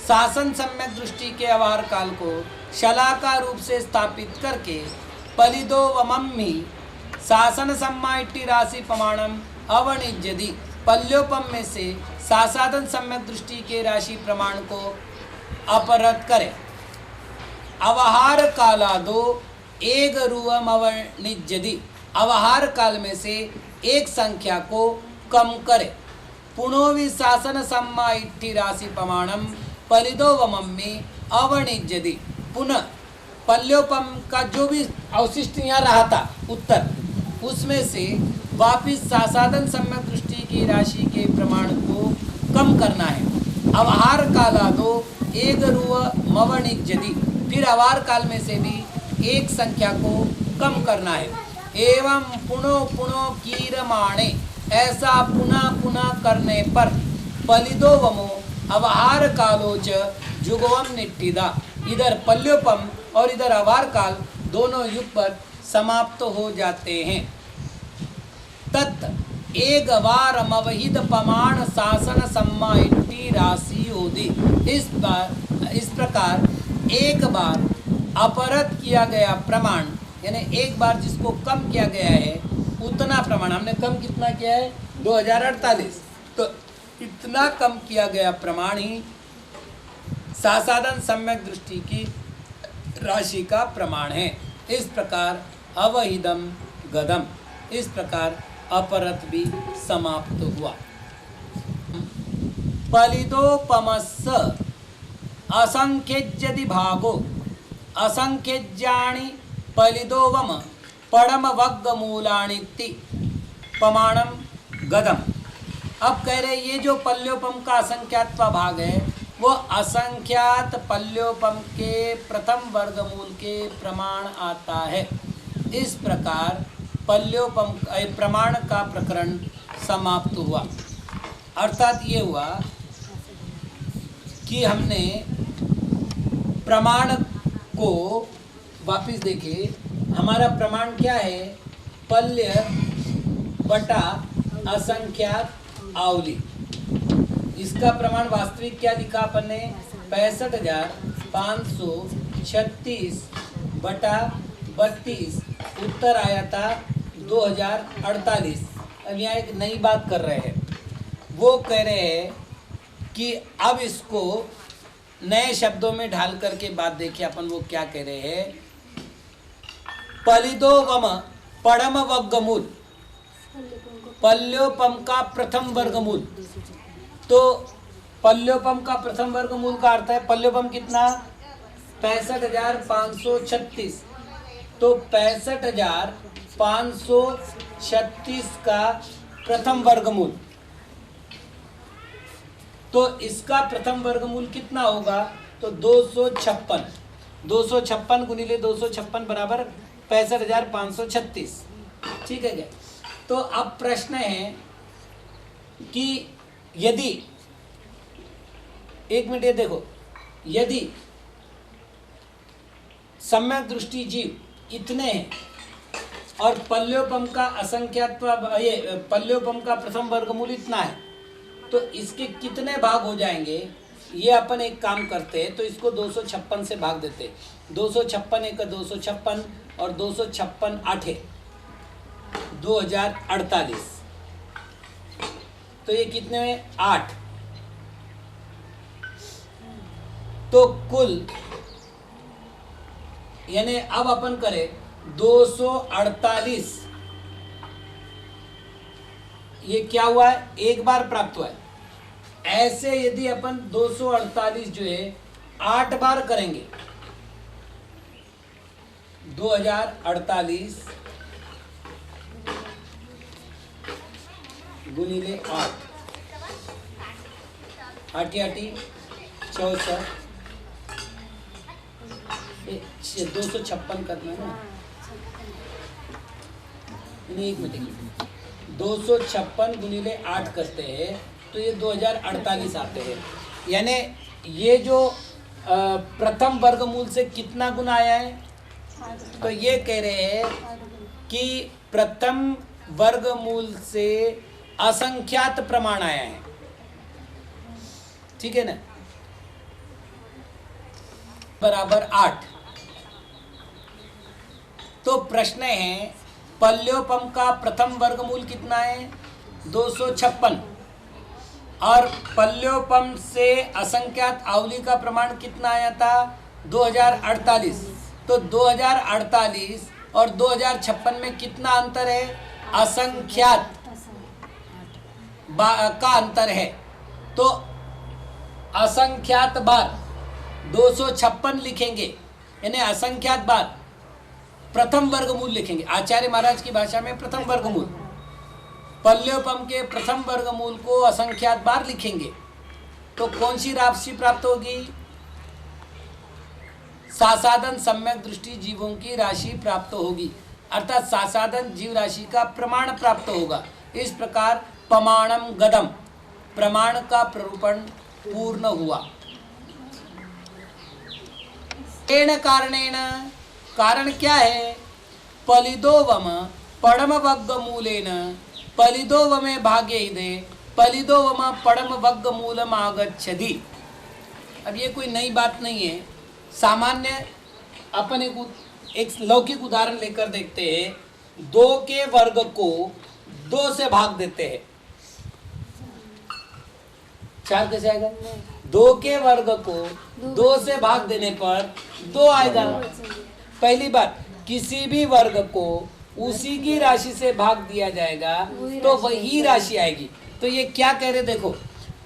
Speaker 1: शासन सम्यक दृष्टि के अवार काल को शलाका रूप से स्थापित करके पलिदो वमम्मी शासन सम्मा इट्टी राशि प्रमाणम अवनिज्यदि पल्योपम में से सासाधन सम्यक दृष्टि के राशि प्रमाण को अपरत करे। अवहार कालादो एक रुवम अवनिज्यदि अवहार काल में से एक संख्या को कम करे। पुनोवि शासन सम्मा इट्ठी राशि प्रमाणम पलिदो वमम्मी अवनिज्यदि पुनः पल्योपम का जो भी अवशिष्ट यहाँ रहा था उत्तर उसमें से वापिस सासाधन सम्यक दृष्टि की राशि के प्रमाण को कम करना है। अवहार कालादो एक रुव मवनिज्यदि फिर अवार काल में से भी एक संख्या को कम करना है। एवं पुनो पुनो कीरमाणे ऐसा पुनः पुनः करने पर पलिदो वमो अवहार कालोच जुगवम निट्टिदा इधर पल्योपम और इधर अवार काल दोनों युग पर समाप्त हो जाते हैं। तत् एक बार अवहित प्रमाण शासन सम्मा इट्टी राशि होदी इस प्रकार एक बार अपरत किया गया प्रमाण यानी एक बार जिसको कम किया गया है उतना प्रमाण हमने कम कितना किया है 2048 तो इतना कम किया गया प्रमाण ही सासाधन सम्यक दृष्टि की राशि का प्रमाण है। इस प्रकार अवहिदम गदम इस प्रकार अपरत भी समाप्त हुआ। पलिदोपमस्स असंख्यज्यदि भागो असंख्यज्यानि पलिदोवम पड़म वग्ग मूलानिति प्रमाणम गदम। अब कह रहे ये जो पल्योपम का असंख्यात्वा भाग है वो असंख्यात पल्योपम के प्रथम वर्गमूल के प्रमाण आता है। इस प्रकार पल्योपम प्रमाण का प्रकरण समाप्त हुआ। अर्थात ये हुआ कि हमने प्रमाण को वापिस देखे। हमारा प्रमाण क्या है? पल्य बटा असंख्यात आवली। इसका प्रमाण वास्तविक क्या लिखा अपन ने? 65,536 बटा 32 उत्तर आया था 2048। अब यहाँ एक नई बात कर रहे हैं। वो कह रहे हैं कि अब इसको नए शब्दों में ढाल करके बात देखिए अपन वो क्या कह रहे हैं। पलिदो वम पड़म वर्गमूल पल्योपम का प्रथम वर्गमूल। तो पल्योपम का प्रथम वर्गमूल का अर्थ है पल्योपम कितना? 65,536। तो 65,536 का प्रथम वर्गमूल। तो इसका प्रथम वर्गमूल कितना होगा? तो 256। 256 गुणिले 256 बराबर 65,536। ठीक है क्या? तो अब प्रश्न है कि यदि एक मिनट ये देखो, यदि सम्यक दृष्टि जीव इतने हैं और पल्योपम का असंख्यात्व ये पल्योपम का प्रथम वर्गमूल इतना है तो इसके कितने भाग हो जाएंगे? ये अपन एक काम करते हैं तो इसको 256 से भाग देते। 256 एक 256 और 256 8 2048। तो ये कितने में? 8। तो कुल यानी अब अपन करें 248। ये क्या हुआ है? एक बार प्राप्त हुआ है। ऐसे यदि अपन 248 जो है 8 बार करेंगे 2048 गुणिले 8 8 64 256 करना है ना। एक मिनट 256 गुणिले 8 करते हैं तो ये 2048 आते हैं। यानी ये जो प्रथम वर्गमूल से कितना गुना आया है? तो ये कह रहे हैं कि प्रथम वर्गमूल से असंख्यात प्रमाण आया है। ठीक है ना, बराबर 8। तो प्रश्न है पल्योपम का प्रथम वर्गमूल कितना है? 256। और पल्योपम से असंख्यात आवली का प्रमाण कितना आया था? 2048। तो 2048 और 2056 में कितना अंतर है? असंख्यात का अंतर है। तो असंख्यात बार 256 लिखेंगे, यानी असंख्यात बार प्रथम वर्गमूल लिखेंगे। आचार्य महाराज की भाषा में प्रथम वर्गमूल, पल्योपम के प्रथम वर्गमूल को असंख्यात बार लिखेंगे। तो कौन सी राशि प्राप्त होगी? सासाधन सम्यक दृष्टि जीवों की राशि प्राप्त होगी, अर्थात सासाधन जीव राशि का प्रमाण प्राप्त होगा। इस प्रकार प्रमाणम गदम, प्रमाण का प्ररूपण पूर्ण हुआ। तेन कारणेन, कारण क्या है? पलिदोवम पड़म वर्गमूलेन पलिदोवमे भागे दे पलिदोवम पड़म वर्गमूलम आगच्छति। अब ये कोई नई बात नहीं है, सामान्य अपन एक लौकिक उदाहरण लेकर देखते हैं। 2 के वर्ग को 2 से भाग देते हैं, 4 कैसे आएगा? 2 के वर्ग को 2 से भाग देने पर 2 आएगा। पहली बात, किसी भी वर्ग को उसी की राशि से भाग दिया जाएगा तो वही राशि आएगी। तो ये क्या कह रहे, देखो,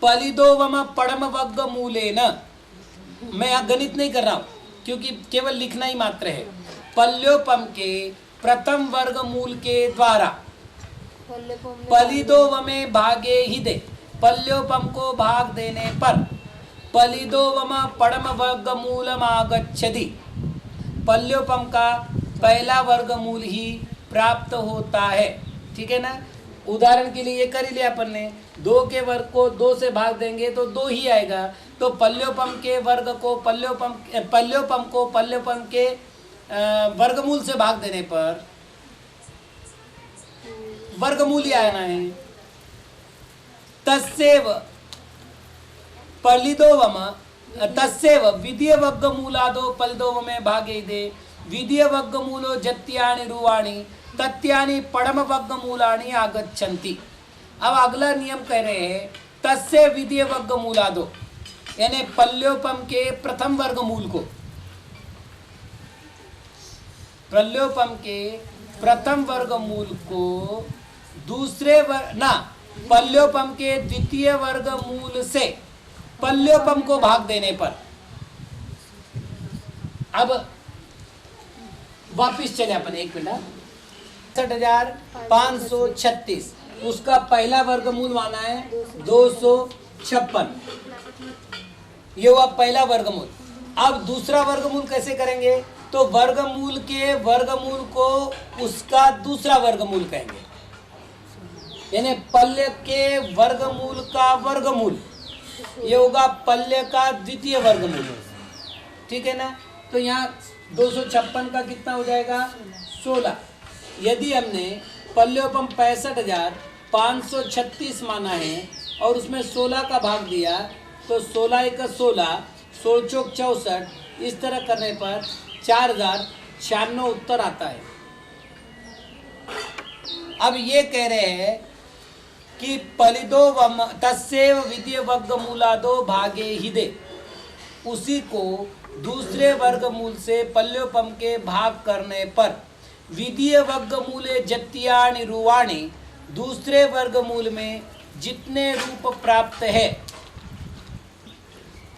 Speaker 1: पलिदोवम पड़म वर्गमूलेन, मैं यहाँ गणित नहीं कर रहा हूँ क्योंकि केवल लिखना ही मात्र है। पल्योपम के प्रथम वर्गमूल के द्वारा पलिदोवमे भागे ही दे, पल्योपम को भाग देने पर पलिदोवम पड़म वर्गमूलम आगच्छति, पल्योपम का पहला वर्गमूल ही प्राप्त होता है। ठीक है ना, उदाहरण के लिए ये कर ही लिया अपन ने, 2 के वर्ग को 2 से भाग देंगे तो 2 ही आएगा। तो पल्योपम के वर्ग को पल्योपम के वर्गमूल से भाग देने पर वर्गमूल ही आना है। तस्सेव पलिदोवम तस्सेव विधीय वर्गमूलादो पलिदोवमे भागे दे विधीय वर्गमूलो जत्यानि रुवाणि तत्यानि पड़म वर्गमूलानि आगच्छन्ति। अब अगला नियम कह रहे हैं तस्य विधीय वर्गमूलादो, यानी पल्योपम के प्रथम वर्गमूल को, पल्योपम के प्रथम वर्गमूल को दूसरे पल्योपम के द्वितीय वर्गमूल से पल्योपम को भाग देने पर, अब वापिस चले अपन एक मिनट, 6536 उसका पहला वर्गमूल माना है 256, ये हुआ पहला वर्गमूल। अब दूसरा वर्गमूल कैसे करेंगे? तो वर्गमूल के वर्गमूल को उसका दूसरा वर्गमूल कहेंगे, यानी पल्य के वर्गमूल का वर्गमूल, ये होगा पल्य का द्वितीय वर्गमूल। ठीक है ना, तो यहाँ 256 का कितना हो जाएगा? 16। यदि हमने पल्योपम 65,536 माना है और उसमें 16 का भाग दिया तो 16 एक 16, 16 चौक 64, इस तरह करने पर 4096 उत्तर आता है। अब ये कह रहे हैं कि पलिदोवम तस्सेव विधीय वर्गमूलादो भागे ही दे, उसी को दूसरे वर्गमूल से पल्योपम के भाग करने पर विधीय वर्गमूले जत्यानि रुवाणि, दूसरे वर्गमूल में जितने रूप प्राप्त है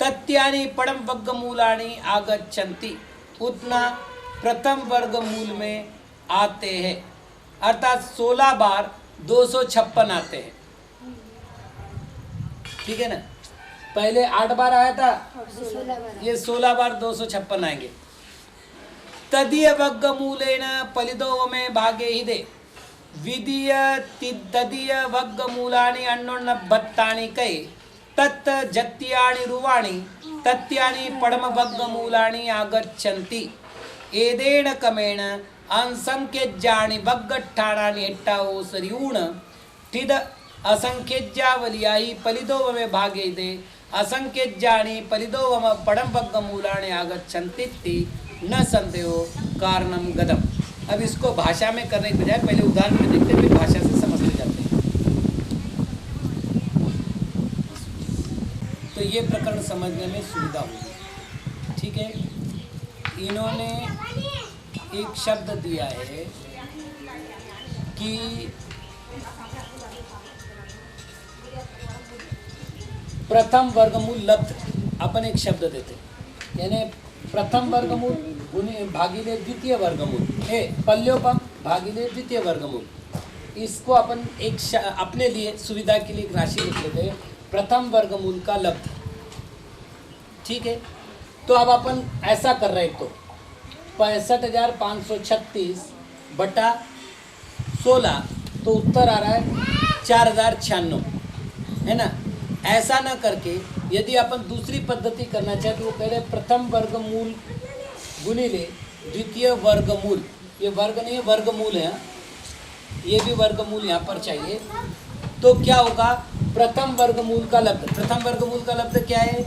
Speaker 1: तत्यानि पड़म वर्गमूलानि आगच्छन्ति, उतना प्रथम वर्गमूल में आते हैं, अर्थात 16 बार 256 आते हैं। ठीक है ना, पहले 8 बार आया था, ये 16 बार 256 आएंगे। तदीय वर्गमूलेन पलिदोवमे भागे ही दे विधीय तदीय वर्गमूलानि अन्योन्नबत्तानि कै तत् जत्यानि रुवाणि तत्यानि पड़म वर्गमूलानि आगच्छन्ति। एदेन क्रमेण असंख्यज्यानि वर्गट्ठाणानि हेट्टाओसरियूण ठिद असंख्यज्यावलियाहि पलिदोवमे भागे दे असंख्यज्यानि फलितोवम पडम वर्गमूलानि आगच्छन्ति न संदेहो कारणम गदम। अब इसको भाषा में करने के बजाय पहले उदाहरण में देखते फिर भाषा से समझते जाते हैं। तो ये प्रकरण समझने में सुविधा होगी। ठीक है, इन्होंने एक शब्द दिया है कि प्रथम वर्गमूल लब्ध। अपन एक शब्द देते यानी प्रथम वर्गमूल भागिले द्वितीय वर्गमूल पल्योपम भागिले द्वितीय वर्गमूल। इसको अपन एक अपने लिए सुविधा के लिए एक राशि लिख लेते हैं, प्रथम वर्गमूल का लब्ध। ठीक है, तो अब अपन ऐसा कर रहे हैं, तो 65,536 बटा 16, तो उत्तर आ रहा है 4096, है ना। ऐसा ना करके यदि अपन दूसरी पद्धति करना चाहे तो वो कह रहे प्रथम वर्गमूल गुणिले द्वितीय वर्गमूल। ये वर्ग नहीं है, वर्गमूल है, ये भी वर्गमूल यहाँ पर चाहिए। तो क्या होगा, प्रथम वर्गमूल का लब्ध। प्रथम वर्गमूल का लब्ध क्या है,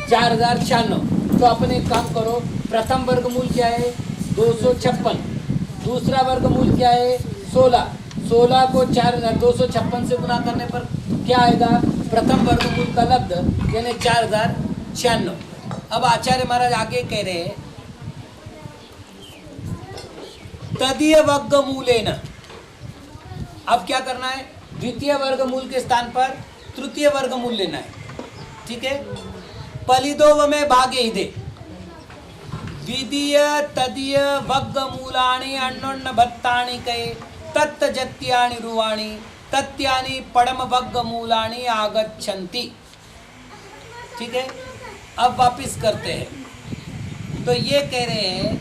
Speaker 1: 4096। तो अपन एक काम करो, प्रथम वर्गमूल क्या है 256, दूसरा वर्गमूल क्या है 16। 16 को 4256 से गुना करने पर क्या आएगा, प्रथम वर्गमूल का लब्ध यानी 4096। अब आचार्य महाराज आगे कह रहे हैं तदीय वर्गमूलेन। अब क्या करना है, द्वितीय वर्गमूल के स्थान पर तृतीय वर्गमूल लेना है। ठीक है, पलिदोव में भागे ही दे द्वितीय तदीय वर्गमूलानि अन्योन्य भत्तानि कहे तत्त जत्यानि रुवाणि तत्यानि पडम वर्गमूलानि आगच्छन्ति। ठीक है, अब वापिस करते हैं। तो ये कह रहे हैं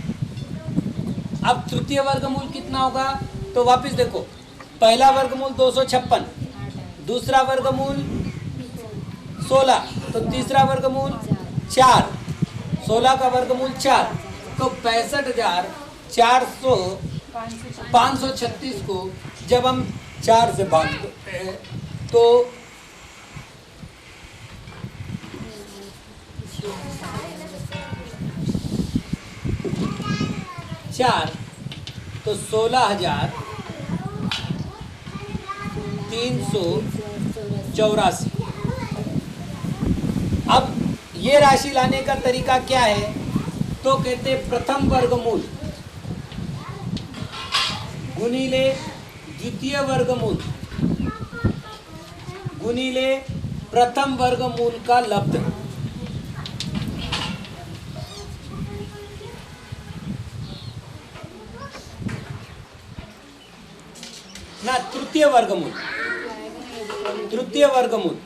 Speaker 1: अब तृतीय वर्गमूल कितना होगा, तो वापिस देखो, पहला वर्गमूल 256, दूसरा वर्गमूल 16, तो तीसरा वर्गमूल 4, 16 का वर्गमूल 4, तो 65,536 को जब हम 4 से भागते हैं तो 4 तो 16,384। अब ये राशि लाने का तरीका क्या है, तो कहते प्रथम वर्गमूल गुणिले द्वितीय वर्गमूल गुणिले प्रथम वर्गमूल का लब्ध। ना तृतीय वर्गमूल, तृतीय वर्गमूल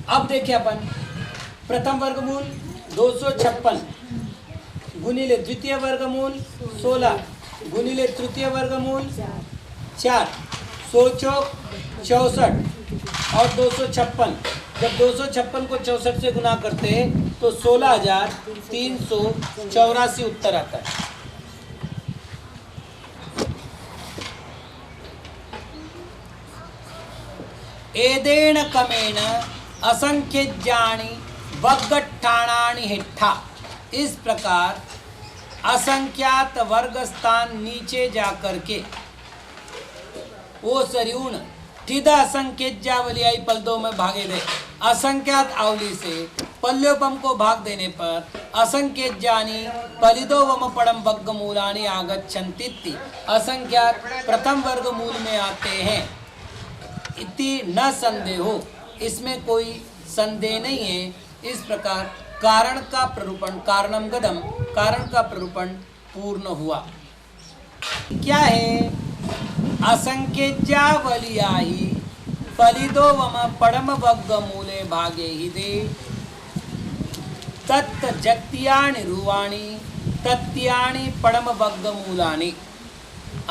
Speaker 1: अब देखिए अपन प्रथम वर्गमूल 256 गुणिले द्वितीय वर्गमूल 16 गुणिले तृतीय वर्गमूल 4, 64 और 256। जब 256 को 64 से गुना करते हैं तो 16,384 उत्तर आता है। एदेन कमेन असंख्यज्यानि वग्गट्ठाणानि हिट्ठा। इस प्रकार असंख्यात वर्ग स्थान नीचे जाकर के वो सरिउण ठिद असंख्यज्यावलियाई पलदों में भागे दे। असंख्यात आवली से पल्योपम को भाग देने पर असंख्यज्यानि पलिदोवम पड़म वर्गमूलानि आगच्छन्ति। असंख्यात प्रथम वर्गमूल में आते हैं। इति न संदेहो, इसमें कोई संदेह नहीं है। इस प्रकार कारण का प्ररूपण कारणम गदम, कारण का प्ररूपण पूर्ण हुआ। क्या है, असंख्यज्यावलियाहि फलिदोवम पडम वर्गमूले भागे ही दे तत् जत्यानि रुवाणि तत्यानि पडम वर्गमूलानि।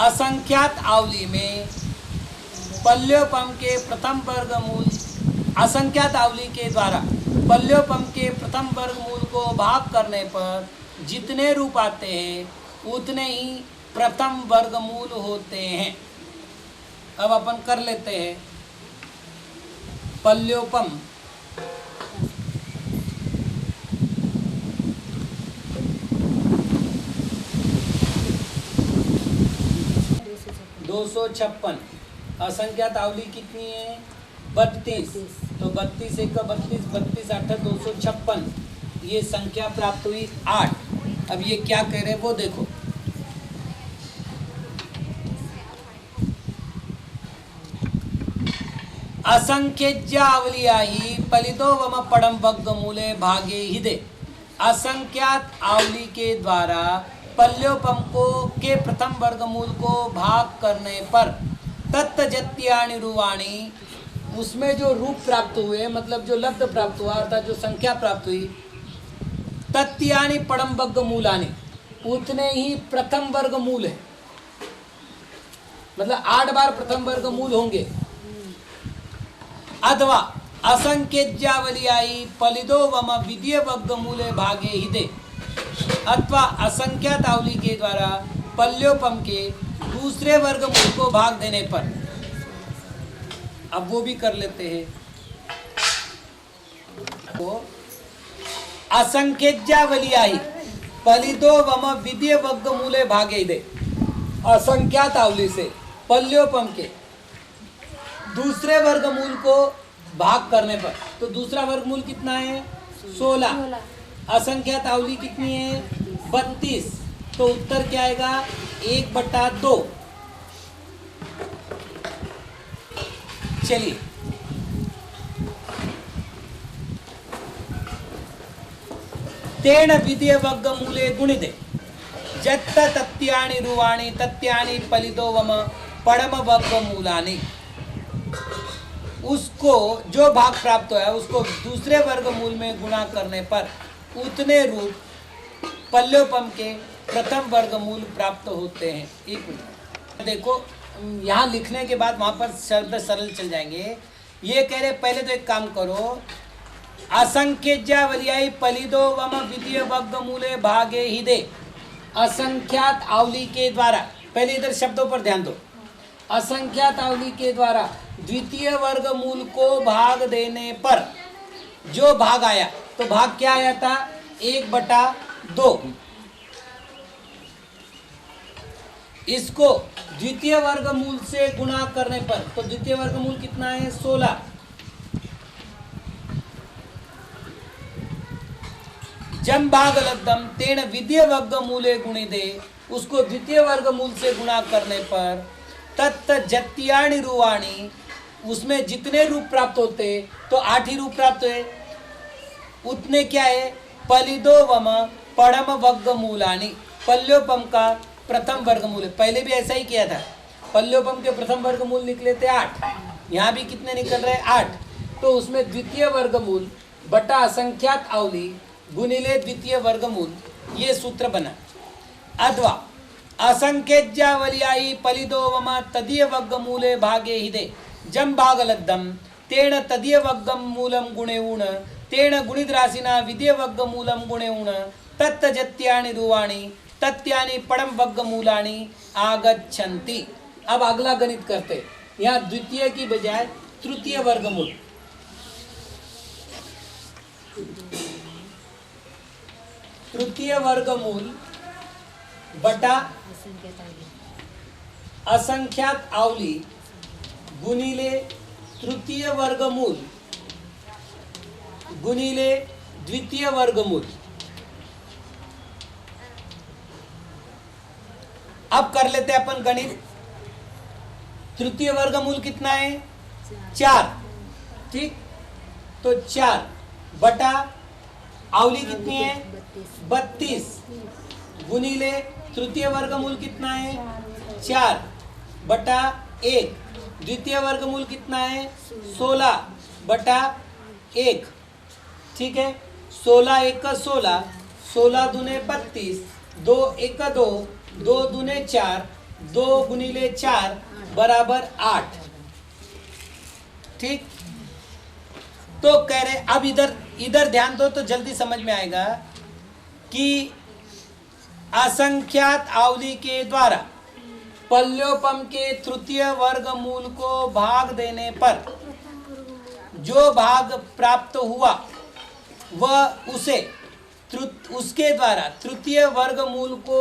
Speaker 1: असंख्यात आवली में पल्योपम के प्रथम वर्गमूल, असंख्यात आवली के द्वारा पल्योपम के प्रथम वर्गमूल को भाग करने पर जितने रूप आते हैं उतने ही प्रथम वर्गमूल होते हैं। अब अपन कर लेते हैं पल्योपम। दो सौ छप्पन। असंख्यात आवली कितनी है? 32। तो 32 एक का 32, 32 8 256। ये संख्या प्राप्त हुई 8। अब ये क्या कह रहे हैं वो देखो। असंख्यज्यावलियायि पलितो वम पड़म वर्गमूले भागे हिदे। असंख्यात आवली के द्वारा पल्योपम को के प्रथम वर्गमूल को भाग करने पर तत्जत्यानि रुवाणी, उसमें जो रूप प्राप्त हुए, मतलब जो लब्ध प्राप्त हुआ अर्थात जो संख्या प्राप्त हुई, तत्यानि पड़म वर्गमूलानि, उतने ही प्रथम वर्गमूल है। मतलब 8 बार प्रथम वर्गमूल होंगे। अथवा असंख्यज्यावलियायि पलिदो वम विद्य वर्गमूले भागे हिदे, अथवा असंख्यात आवली के द्वारा पल्योपम के दूसरे वर्गमूल को भाग देने पर। अब वो भी कर लेते हैं। तो असंख्यज्यावलियायि पलिदो वम विद्य वर्गमूले भागे दे। असंख्यात आवली से पल्योपम के दूसरे वर्गमूल को भाग करने पर, तो दूसरा वर्गमूल कितना है? 16। असंख्यात आवली कितनी है? 32। तो उत्तर क्या आएगा? 1/2। चलिए तेन विद्य वर्गमूले गुणिदे जत्त तत्यानि रुवाणी तत्यानि पलिदो वम पड़म वर्गमूलानि। उसको जो भाग प्राप्त हुआ है उसको दूसरे वर्गमूल में गुणा करने पर उतने रूप पल्योपम के प्रथम वर्गमूल प्राप्त होते हैं। एक मिनट देखो, यहाँ लिखने के बाद वहाँ पर शब्द सरल चल जाएंगे। ये कह रहे पहले तो एक काम करो, असंख्यज्यावलियायि पलिदो वम विद्य वर्गमूले भागे हिदे। असंख्यात आवली के द्वारा, पहले इधर शब्दों पर ध्यान दो। असंख्यात आवली के द्वारा द्वितीय वर्गमूल को भाग देने पर जो भाग आया, तो भाग क्या आया था? 1/2। इसको द्वितीय वर्गमूल से गुणा करने पर, तो द्वितीय वर्गमूल कितना है? 16। जम भाग लब्धम तेन विद्य वर्गमूले गुणिदे, उसको द्वितीय वर्गमूल से गुणा करने पर तत्त जत्यानि रुवाणी, उसमें जितने रूप प्राप्त होते, तो 8 ही रूप प्राप्त हुए, उतने क्या है? पलिदो वम पड़म वर्गमूलानि, पल्योपम का प्रथम वर्गमूल है। पहले भी ऐसा ही किया था, पल्योपम के प्रथम वर्गमूल निकले थे 8। यहाँ भी कितने निकल रहे हैं? 8। तो उसमें द्वितीय वर्गमूल बटा असंख्यात आवली गुणिले द्वितीय वर्गमूल, ये सूत्र बना। अथवा असंख्यज्यावलियायि पलिदो वम तदीय वर्गमूले भागे हिदे जम भाग लब्धम तेन तदीय वर्गमूलम गुणे ऊण तेन गुणित राशिना विद्य वर्गमूलम गुणे ऊण तत्त जत्यानि रुवाणी तत्यानि पड़म वर्गमूलानि आगच्छन्ति। अब अगला गणित करते, यहाँ द्वितीय की बजाय तृतीय वर्गमूल। तृतीय वर्गमूल बटा असंख्यात आवली गुणिले तृतीय वर्गमूल गुणिले द्वितीय वर्गमूल। अब कर लेते हैं अपन गणित। तृतीय वर्गमूल कितना है? 4। ठीक, तो 4 बटा आवली कितनी है? 32 गुणिले तृतीय वर्गमूल कितना है? 4 बटा 1। द्वितीय वर्गमूल कितना है? 16 बटा 1। ठीक है, 16 1 का 16, 16 दूने 32, 2 1 का 2, 2 दूने 4, 2 गुणिले 4 बराबर 8। ठीक, तो कह रहे, अब इधर ध्यान दो तो जल्दी समझ में आएगा कि असंख्यात आवली के द्वारा पल्योपम के तृतीय वर्गमूल को भाग देने पर जो भाग प्राप्त हुआ वह उसके द्वारा तृतीय वर्गमूल को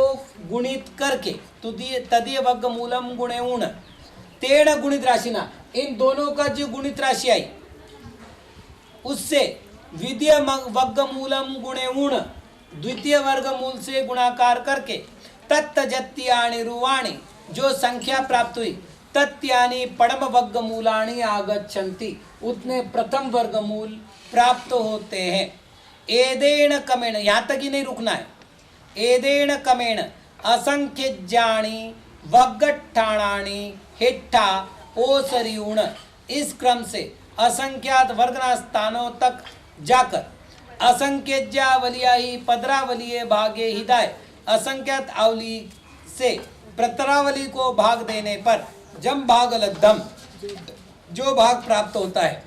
Speaker 1: गुणित करके तदीय वर्गमूलम गुणेउण तेण गुणित राशि ना, इन दोनों का जो गुणित राशि आई उससे द्वितीय वर्गमूलम गुणेउण द्वितीय वर्गमूल से गुणाकार करके तत्तजत्यानि रुवाणि जो संख्या प्राप्त हुई तत्यानि परम वर्गमूलानि आगच्छन्ति उतने प्रथम वर्गमूल प्राप्त होते हैं। एदेन कमेण, यहाँ तक ही नहीं रुकना है। एदेन कमेण असंख्यज्ञानी वग्गट्ठाणानि हिट्ठा ओसरिउण, इस क्रम से असंख्यात वर्गना स्थानों तक जाकर असंख्यज्ञावलिया ही पदरावलिये भागे हिदाय असंख्यात आवली से प्रतरावली को भाग देने पर जम भाग लब्धम जो भाग प्राप्त होता है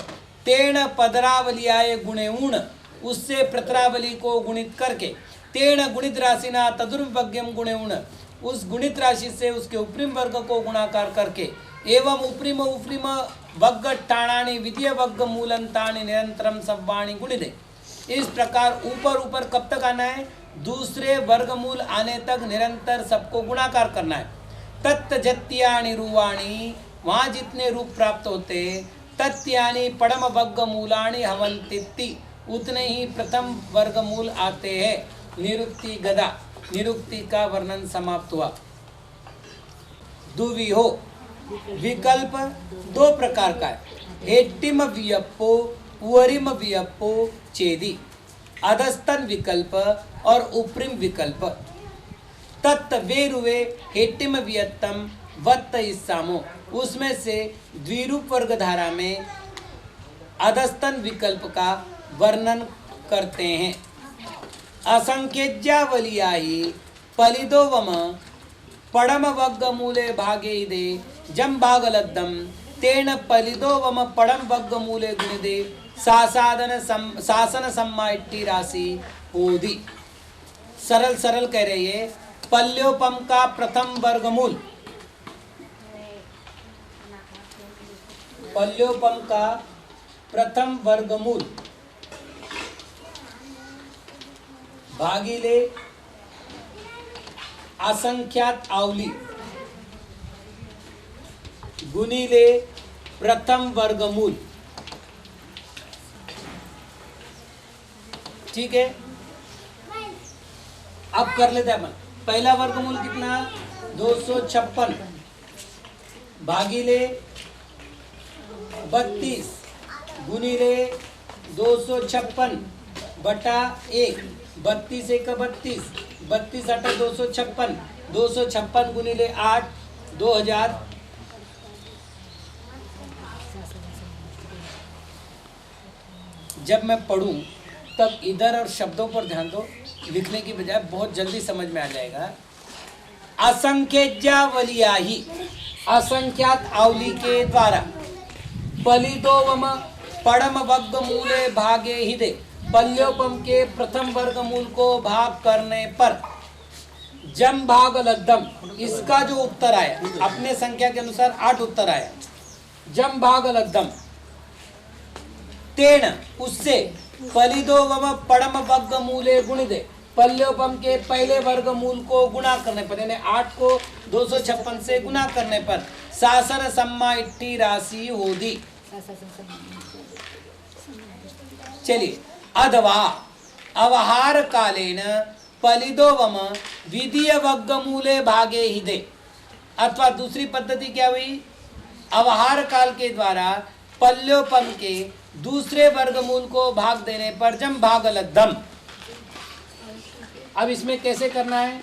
Speaker 1: तेण पदरावलियाय गुणेउण उससे प्रतरावली को गुणित करके तेण गुणित राशि ना तदुर्वग्यम गुणेउण उस गुणित राशि से उसके उपरिम वर्ग को गुणाकार करके एवं उपरिम उपरिम वग्गट्ठाणानि विद्य वर्ग मूलंतानि निरंतरम सब्बाणि गुणिते। इस प्रकार ऊपर ऊपर कब तक आना है? दूसरे वर्गमूल आने तक निरंतर सबको गुणाकार करना है। तत्तजत्यानि रूवाणि, वहाँ जितने रूप प्राप्त होते तत्यानि परम वर्गमूलानि हवन्ति उतने ही प्रथम वर्गमूल आते हैं। निरुक्ति गदा, निरुक्ति का वर्णन समाप्त हुआ। दुविहो विकल्प दो प्रकार का है, हेट्टिम वियप्पो उवरिम वियप्पो चेदी, अधस्तन विकल्प और उपरिम विकल्प। तत्त वेरुवे हेट्टिम वियत्तम वत्त इस्सामो, उसमें से द्विरूप वर्ग धारा में अधस्तन विकल्प का वर्णन करते हैं। असंख्यज्ञावलिया ही पलिदोवम पड़म वर्गमूले भागे दे जम भागलब्धम तेन पलिदोवम पड़म वर्गमूले गुणिदे शासन सम्मा इट्टी राशि होदी। सरल सरल कह रहे हैं। पल्योपम का प्रथम वर्गमूल, पल्योपम का प्रथम वर्गमूल भागिले असंख्यात आवली गुणिले प्रथम वर्गमूल। ठीक है, अब कर लेते हैं अपन। पहला वर्गमूल कितना? 256 भागिले 32 गुणिले 256 बटा 1, 32 एक 32, 32 अटा 256, 256 गुणिले 8 2000। जब मैं पढ़ूं तब इधर और शब्दों पर ध्यान दो, लिखने की बजाय बहुत जल्दी समझ में आ जाएगा। असंख्यज्ञावलिया ही, असंख्यात आवली के द्वारा पलिदोवम पड़म वर्गमूले भागे हिदे, पल्योपम के प्रथम वर्गमूल को भाग करने पर जम भाग लब्धम, इसका जो उत्तर आया अपने संख्या के अनुसार 8 उत्तर आया। जम भाग लब्धम तेन उससे पलिदोवम पड़म वर्गमूले गुणिदे, पल्योपम के पहले वर्गमूल को गुणा करने पर, यानी 8 को 256 से गुणा करने पर शासन सम्मा इट्टी राशि होदी। चलिए, अथवा अवहार कालेन पलिदोवम द्वितीय वर्गमूले भागे हिदे, अथवा दूसरी पद्धति क्या हुई? अवहार काल के द्वारा पल्योपम के दूसरे वर्गमूल को भाग देने पर जम भाग लब्धम। अब इसमें कैसे करना है?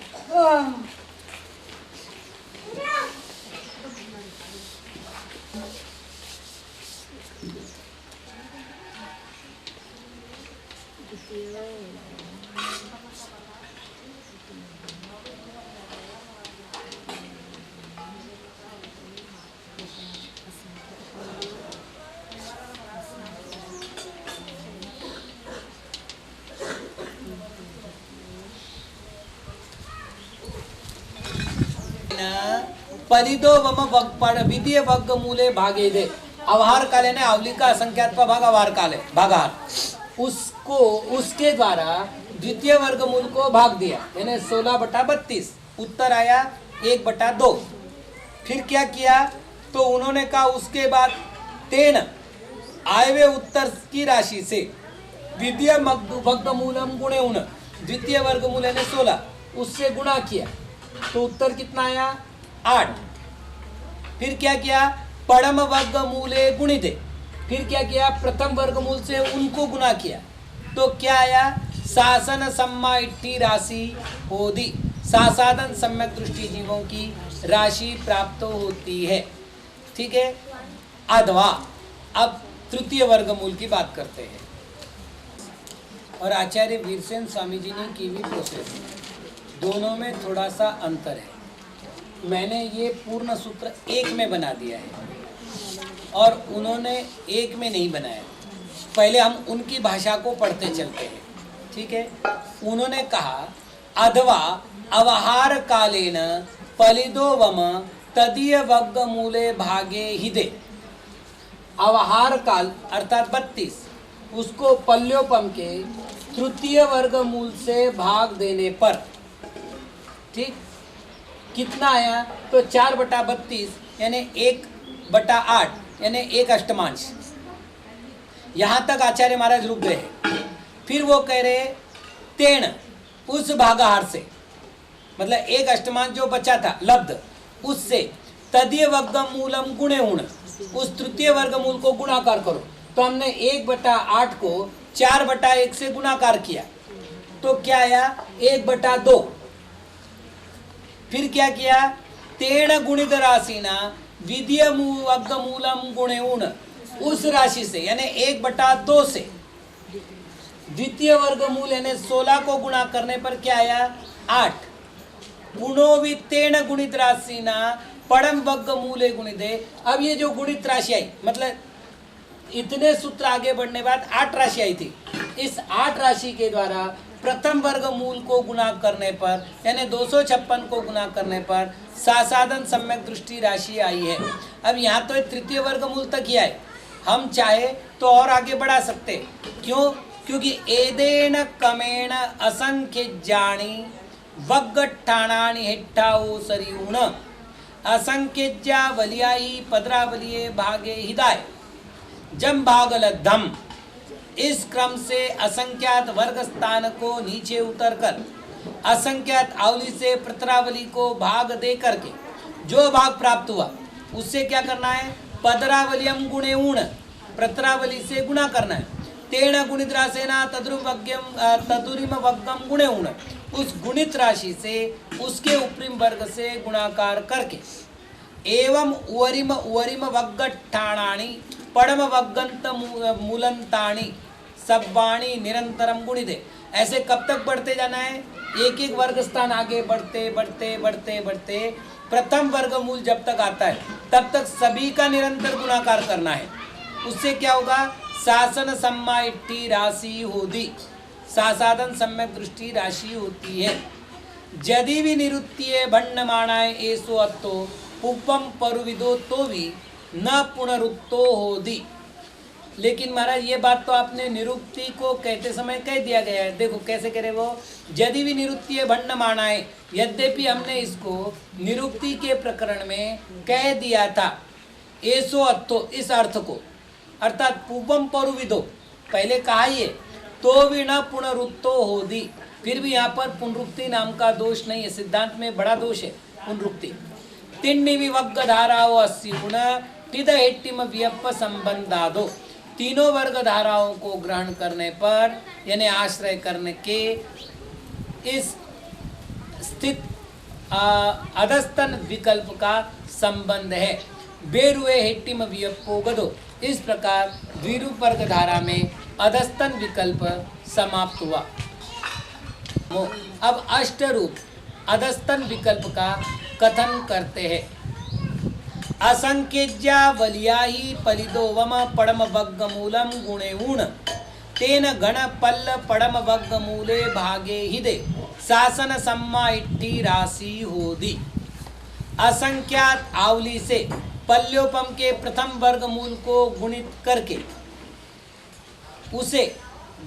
Speaker 1: पलिदो वम विधीय वर्ग मूले भागे दे। अवहार काल है ना, आवली का असंख्यात्मक भाग अवहार काल है, भागाहार, उसको उसके द्वारा द्वितीय वर्गमूल को भाग दिया, यानी 16/32, उत्तर आया 1/2। फिर क्या किया, तो उन्होंने कहा उसके बाद तेन आए हुए उत्तर की राशि से द्वितीय वर्गमूलम गुणे उन, द्वितीय वर्गमूल यानी 16, उससे गुणा किया तो उत्तर कितना आया 8। फिर क्या किया, परम वर्गमूले गुणित, फिर क्या किया, प्रथम वर्गमूल से उनको गुणा किया तो क्या आया, शासन सम्मा इट्ठी राशि होदी, सासाधन सम्यक दृष्टि जीवों की राशि प्राप्त होती है। ठीक है, अथवा अब तृतीय वर्गमूल की बात करते हैं। और आचार्य वीरसेन स्वामी जी ने की भी प्रोसेस, दोनों में थोड़ा सा अंतर है। मैंने ये पूर्ण सूत्र एक में बना दिया है और उन्होंने एक में नहीं बनाया। पहले हम उनकी भाषा को पढ़ते चलते हैं। ठीक है, उन्होंने कहा अथवा अवहार कालेन पलिदो वम तदीय वर्गमूले भागे हिदे। अवहार काल अर्थात 32, उसको पल्योपम के तृतीय वर्गमूल से भाग देने पर, ठीक, कितना आया, तो 4/32 यानी 1/8 यानी 1 अष्टमांश। यहाँ तक आचार्य महाराज रुक गए। फिर वो कह रहे तेण, उस भागाहार से, मतलब 1 अष्टमांश जो बचा था लब्ध, उससे तदीय वर्गमूलम गुणे उण, उस तृतीय वर्गमूल को गुणाकार करो। तो हमने 1/8 को 4/1 से गुणाकार किया तो क्या आया 1/2। फिर क्या किया, तेण गुणित राशिना विधीय वर्गमूलम गुणे उण, उस राशि से यानी 1/2 से द्वितीय वर्गमूल यानी 16 को गुणा करने पर क्या आया 8। गुणोवितेण गुणित राशिना परम वर्गमूले गुणिते। अब ये जो गुणित राशि आई, मतलब इतने सूत्र आगे बढ़ने के बाद 8 राशि आई थी, इस 8 राशि के द्वारा प्रथम वर्गमूल को गुणा करने पर यानी 256 को गुणा करने पर सासाधन सम्यक दृष्टि राशि आई है। अब यहाँ तो तृतीय वर्गमूल तक ही आए, हम चाहे तो और आगे बढ़ा सकते। क्यों, क्योंकि एदेन कमेण असंख्य जानी वग्गठाणानि हिट्ठाओ सरिऊण असंख्यज्या वलियाई पदरावलिये भागे हिदाय जम भागलद्धम। इस क्रम से असंख्यात वर्ग स्थान को नीचे उतरकर असंख्यात आवली से प्रतरावली को भाग दे करके जो भाग प्राप्त हुआ उससे क्या करना है, पदरावलियम गुणे ऊण, प्रतरावली से गुणा करना है। तेण गुणित राशेना तदुरिम वग्गम गुणे ऊण, उस गुणित राशि से उसके उपरिम वर्ग से गुणाकार करके एवं उवरिम उवरिम वग्गठाणानि पड़म वग्गंत मूलंताणी सब्बाणी निरंतरम गुणिते। ऐसे कब तक बढ़ते जाना है, एक एक वर्ग स्थान आगे बढ़ते बढ़ते बढ़ते बढ़ते प्रथम वर्गमूल जब तक आता है तब तक सभी का निरंतर गुणाकार करना है। उससे क्या होगा, शासन सम्मा इट्ठी राशि होती, सासाधन सम्यक दृष्टि राशि होती है। यदि भी निरुत्तीय भण्ड माणाए एसो अत्तो पुपम परुविदो तो भी न पुनरुत्तो होदी। लेकिन महाराज ये बात तो आपने निरुक्ति को कहते समय कह दिया गया है। देखो कैसे करे वो, यदि भी निरुक्तीय भण्ड मानाए, यद्यपि हमने इसको निरुक्ति के प्रकरण में कह दिया था एसो अत्तो, इस अर्थ को, अर्थात पूर्वम परुविदो पहले कहा ही है, तो भी न पुनरुत्तो होदी। फिर भी यहाँ पर पुनरुक्ति नाम का दोष नहीं है, सिद्धांत में बड़ा दोष है पुनरुक्ति। तिन्नी विवग्ग धाराओ अस्युण टिद हेट्टिम व्यप संबंधादो, तीनों वर्ग धाराओं को ग्रहण करने पर यानी आश्रय करने के इस स्थित अधस्तन विकल्प का संबंध है। बेरुए हेट्टिम व्यपो गदो, इस प्रकार द्विरूप वर्ग धारा में अधस्तन विकल्प समाप्त हुआ। अब अष्टरूप अधस्तन विकल्प का कथन करते हैं। असंख्यज्या वलियाही पलिदो वम पड़म वग्गमूलम गुणे ऊण तेन गण पल्ल पड़म वग्गमूले भागे हिदे शासन सम्मा इट्ठी राशि होदी। असंख्यात आवली से पल्योपम के प्रथम वर्गमूल को गुणित करके उसे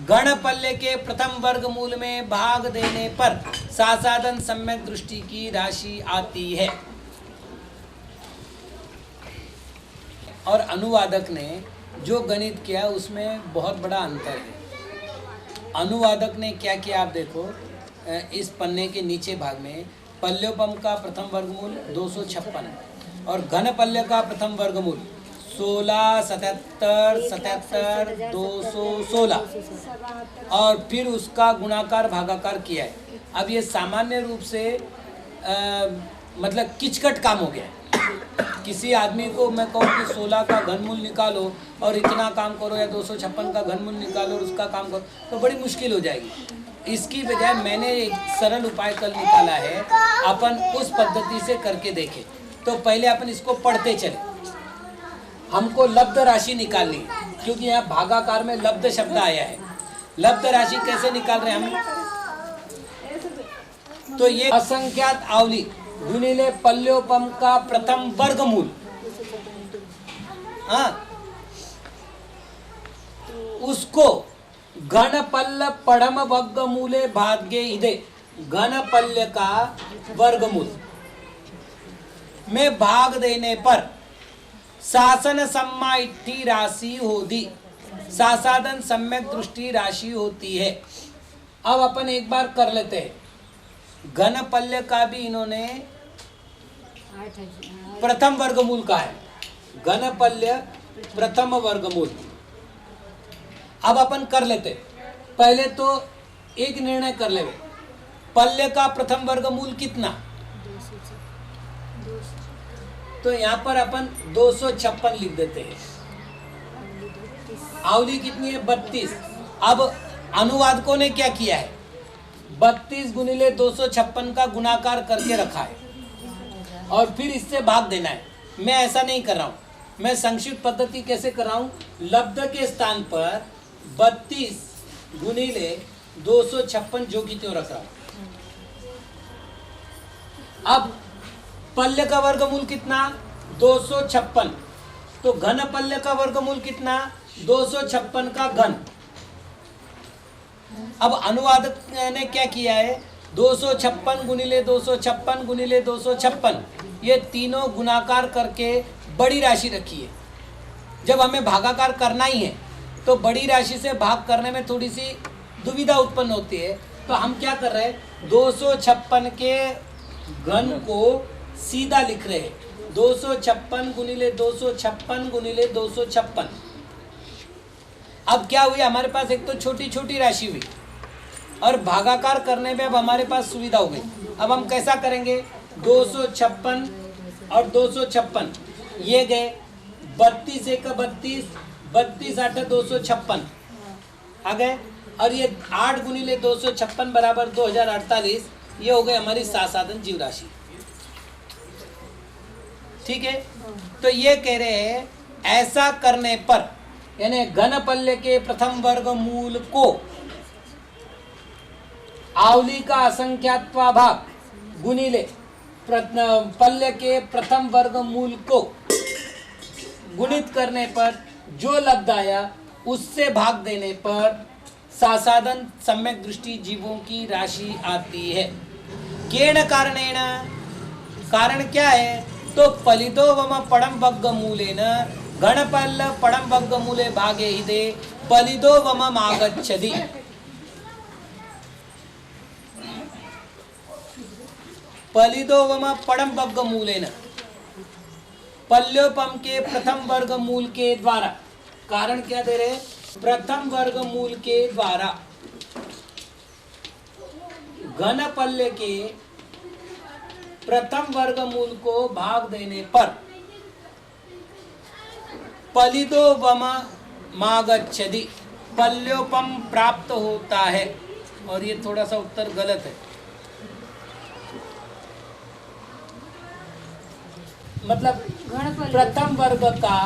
Speaker 1: गणपल्य के प्रथम वर्गमूल में भाग देने पर सासाधन सम्यक दृष्टि की राशि आती है। और अनुवादक ने जो गणित किया उसमें बहुत बड़ा अंतर है। अनुवादक ने क्या किया आप देखो, इस पन्ने के नीचे भाग में पल्योपम का प्रथम वर्गमूल 256 और घनपल्य का प्रथम वर्गमूल 16, 77, 77, 216 और फिर उसका गुणाकार भागाकार किया है। अब ये सामान्य रूप से मतलब किचकट काम हो गया है। किसी आदमी को मैं कहूँ कि 16 का घनमूल निकालो और इतना काम करो या 256 का घनमूल निकालो और उसका काम करो तो बड़ी मुश्किल हो जाएगी। इसकी बजाय मैंने एक सरल उपाय कल निकाला है, अपन उस पद्धति से करके देखें। तो पहले अपन इसको पढ़ते चले। हमको लब्ध राशि निकालनी है क्योंकि यहाँ भागाकार में लब्ध शब्द आया है। लब्ध राशि कैसे निकाल रहे हैं हम? तो ये असंख्यात आवली गुणिले पल्योपम का प्रथम वर्गमूल, हाँ, उसको घनपल्य पढ़म वर्गमूले भाग्ये इदे घनपल्य का वर्गमूल में भाग देने पर शासन सम्मा इट्ठी राशि होती, सासाधन सम्यक दृष्टि राशि होती है। अब अपन एक बार कर लेते हैं। घनपल्य का भी इन्होंने प्रथम वर्गमूल का है, घनपल्य प्रथम वर्गमूल। अब अपन कर लेते, पहले तो एक निर्णय कर ले, पल्य का प्रथम वर्गमूल कितना? तो यहाँ पर अपन 256 लिख देते हैं। आवली कितनी है? 32। अब अनुवादकों ने क्या किया है? 32 गुणिले 256 का गुणाकार करके रखा है और फिर इससे भाग देना है। मैं ऐसा नहीं कर रहा हूँ, मैं संक्षिप्त पद्धति कैसे कर रहा हूँ, लब्ध के स्थान पर 32 गुणिले 256 जो कि त्यों रख रहा हूँ। अब पल्य का वर्गमूल कितना? 256। तो घन पल्य का वर्गमूल कितना? 256 का घन। अब अनुवादक ने क्या किया है? 256 गुणिले 256 गुणिले 256 ये तीनों गुणाकार करके बड़ी राशि रखी है। जब हमें भागाकार करना ही है तो बड़ी राशि से भाग करने में थोड़ी सी दुविधा उत्पन्न होती है। तो हम क्या कर रहे हैं? 256 के घन को सीधा लिख रहे हैं। 256 गुणिले 256 गुणिले 256। अब क्या हुई? हमारे पास एक तो छोटी छोटी राशि हुई और भागाकार करने में अब हमारे पास सुविधा हो गई। अब हम कैसा करेंगे? 256 और 256 ये गए, 32 एक 32, 32 8 256 आ गए और ये 8 गुणिले 256 बराबर 2048। ये हो गए हमारी सासाधन जीव राशि। ठीक है, तो ये कह रहे हैं ऐसा करने पर यानी घनपल्य के प्रथम वर्गमूल को आवली का असंख्यात्वा भाग गुणिले पल्य के प्रथम वर्गमूल को गुणित करने पर जो लब्ध आया उससे भाग देने पर सासाधन सम्यक दृष्टि जीवों की राशि आती है। केन कारणेन, कारण क्या है? तो पलितो वम पड़म वर्गमूलेन गणपल्य पड़म वर्गमूले भागे हिदे पलितो वम आगच्छति। पलितो वम पड़म वर्गमूलेन पल्योपम के प्रथम वर्गमूल के द्वारा, कारण क्या दे रहे? प्रथम वर्गमूल के द्वारा घनपल्य के प्रथम वर्गमूल को भाग देने पर पलितो वम मागच्छति, पल्योपम प्राप्त होता है। और ये थोड़ा सा उत्तर गलत है, मतलब प्रथम वर्ग का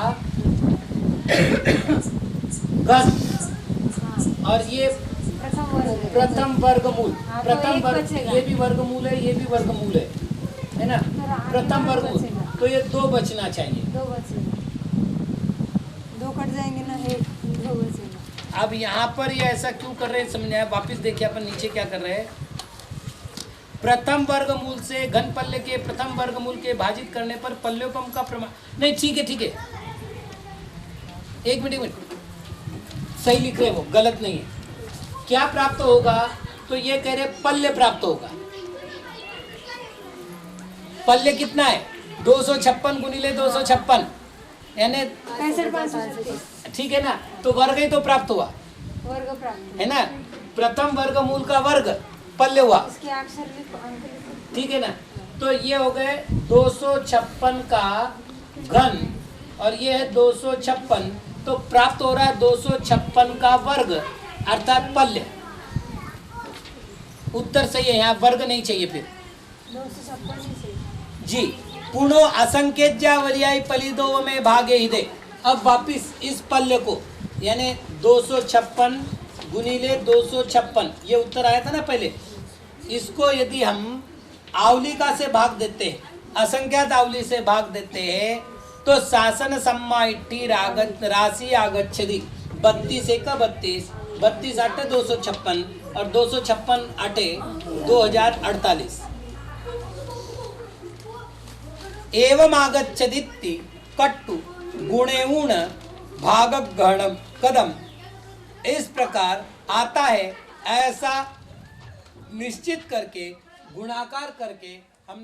Speaker 1: घन और ये प्रथम वर्गमूल, प्रथम वर्ग, ये भी वर्गमूल है, ये भी वर्गमूल है ना? प्रथम वर्गमूल, तो ये 2 बचना चाहिए।
Speaker 2: 2 बचेगा, 2 कट जाएंगे ना, 2 बचेगा।
Speaker 1: अब यहाँ पर ये ऐसा क्यों कर रहे हैं समझ आया? वापिस देखिए अपन नीचे क्या कर रहे हैं। प्रथम वर्गमूल से घन पल्ले के प्रथम वर्गमूल के भाजित करने पर पल्योपम का प्रमाण नहीं, ठीक है, एक मिनट, सही लिख रहे, वो गलत नहीं है। क्या प्राप्त होगा? तो ये कह रहे पल्य प्राप्त होगा। पल्य कितना है? 256 गुणिले 256 यानी
Speaker 2: 65
Speaker 1: ठीक है ना, तो वर्ग ही तो प्राप्त हुआ
Speaker 2: वर्ग प्राप्त
Speaker 1: है ना। प्रथम वर्गमूल का वर्ग पल्य हुआ,
Speaker 2: इसके अक्षर लिखो, अंक लिखो।
Speaker 1: ठीक है ना। तो ये हो गए 256 का घन और ये है 256, तो प्राप्त हो रहा है 256 का वर्ग अर्थात पल्य। उत्तर सही है, यहाँ वर्ग नहीं चाहिए फिर
Speaker 2: 256 ही सही।
Speaker 1: जी। पुनो असंकेत्यावलियाई पलिदो में भागे ही दे। अब वापिस इस पल्य को यानी 256 गुणिले 256, ये उत्तर आया था ना पहले, इसको यदि हम आवलिका से भाग देते हैं, असंख्यात आवली से भाग देते हैं, तो शासन सम्माइट्टी राशि आगच्छति 32 एक 32, 32 8 256 और 256 8 2048 एवं आगच्छति कट्टु गुणेऊण भागगणम कदम। इस प्रकार आता है, ऐसा निश्चित करके गुणाकार करके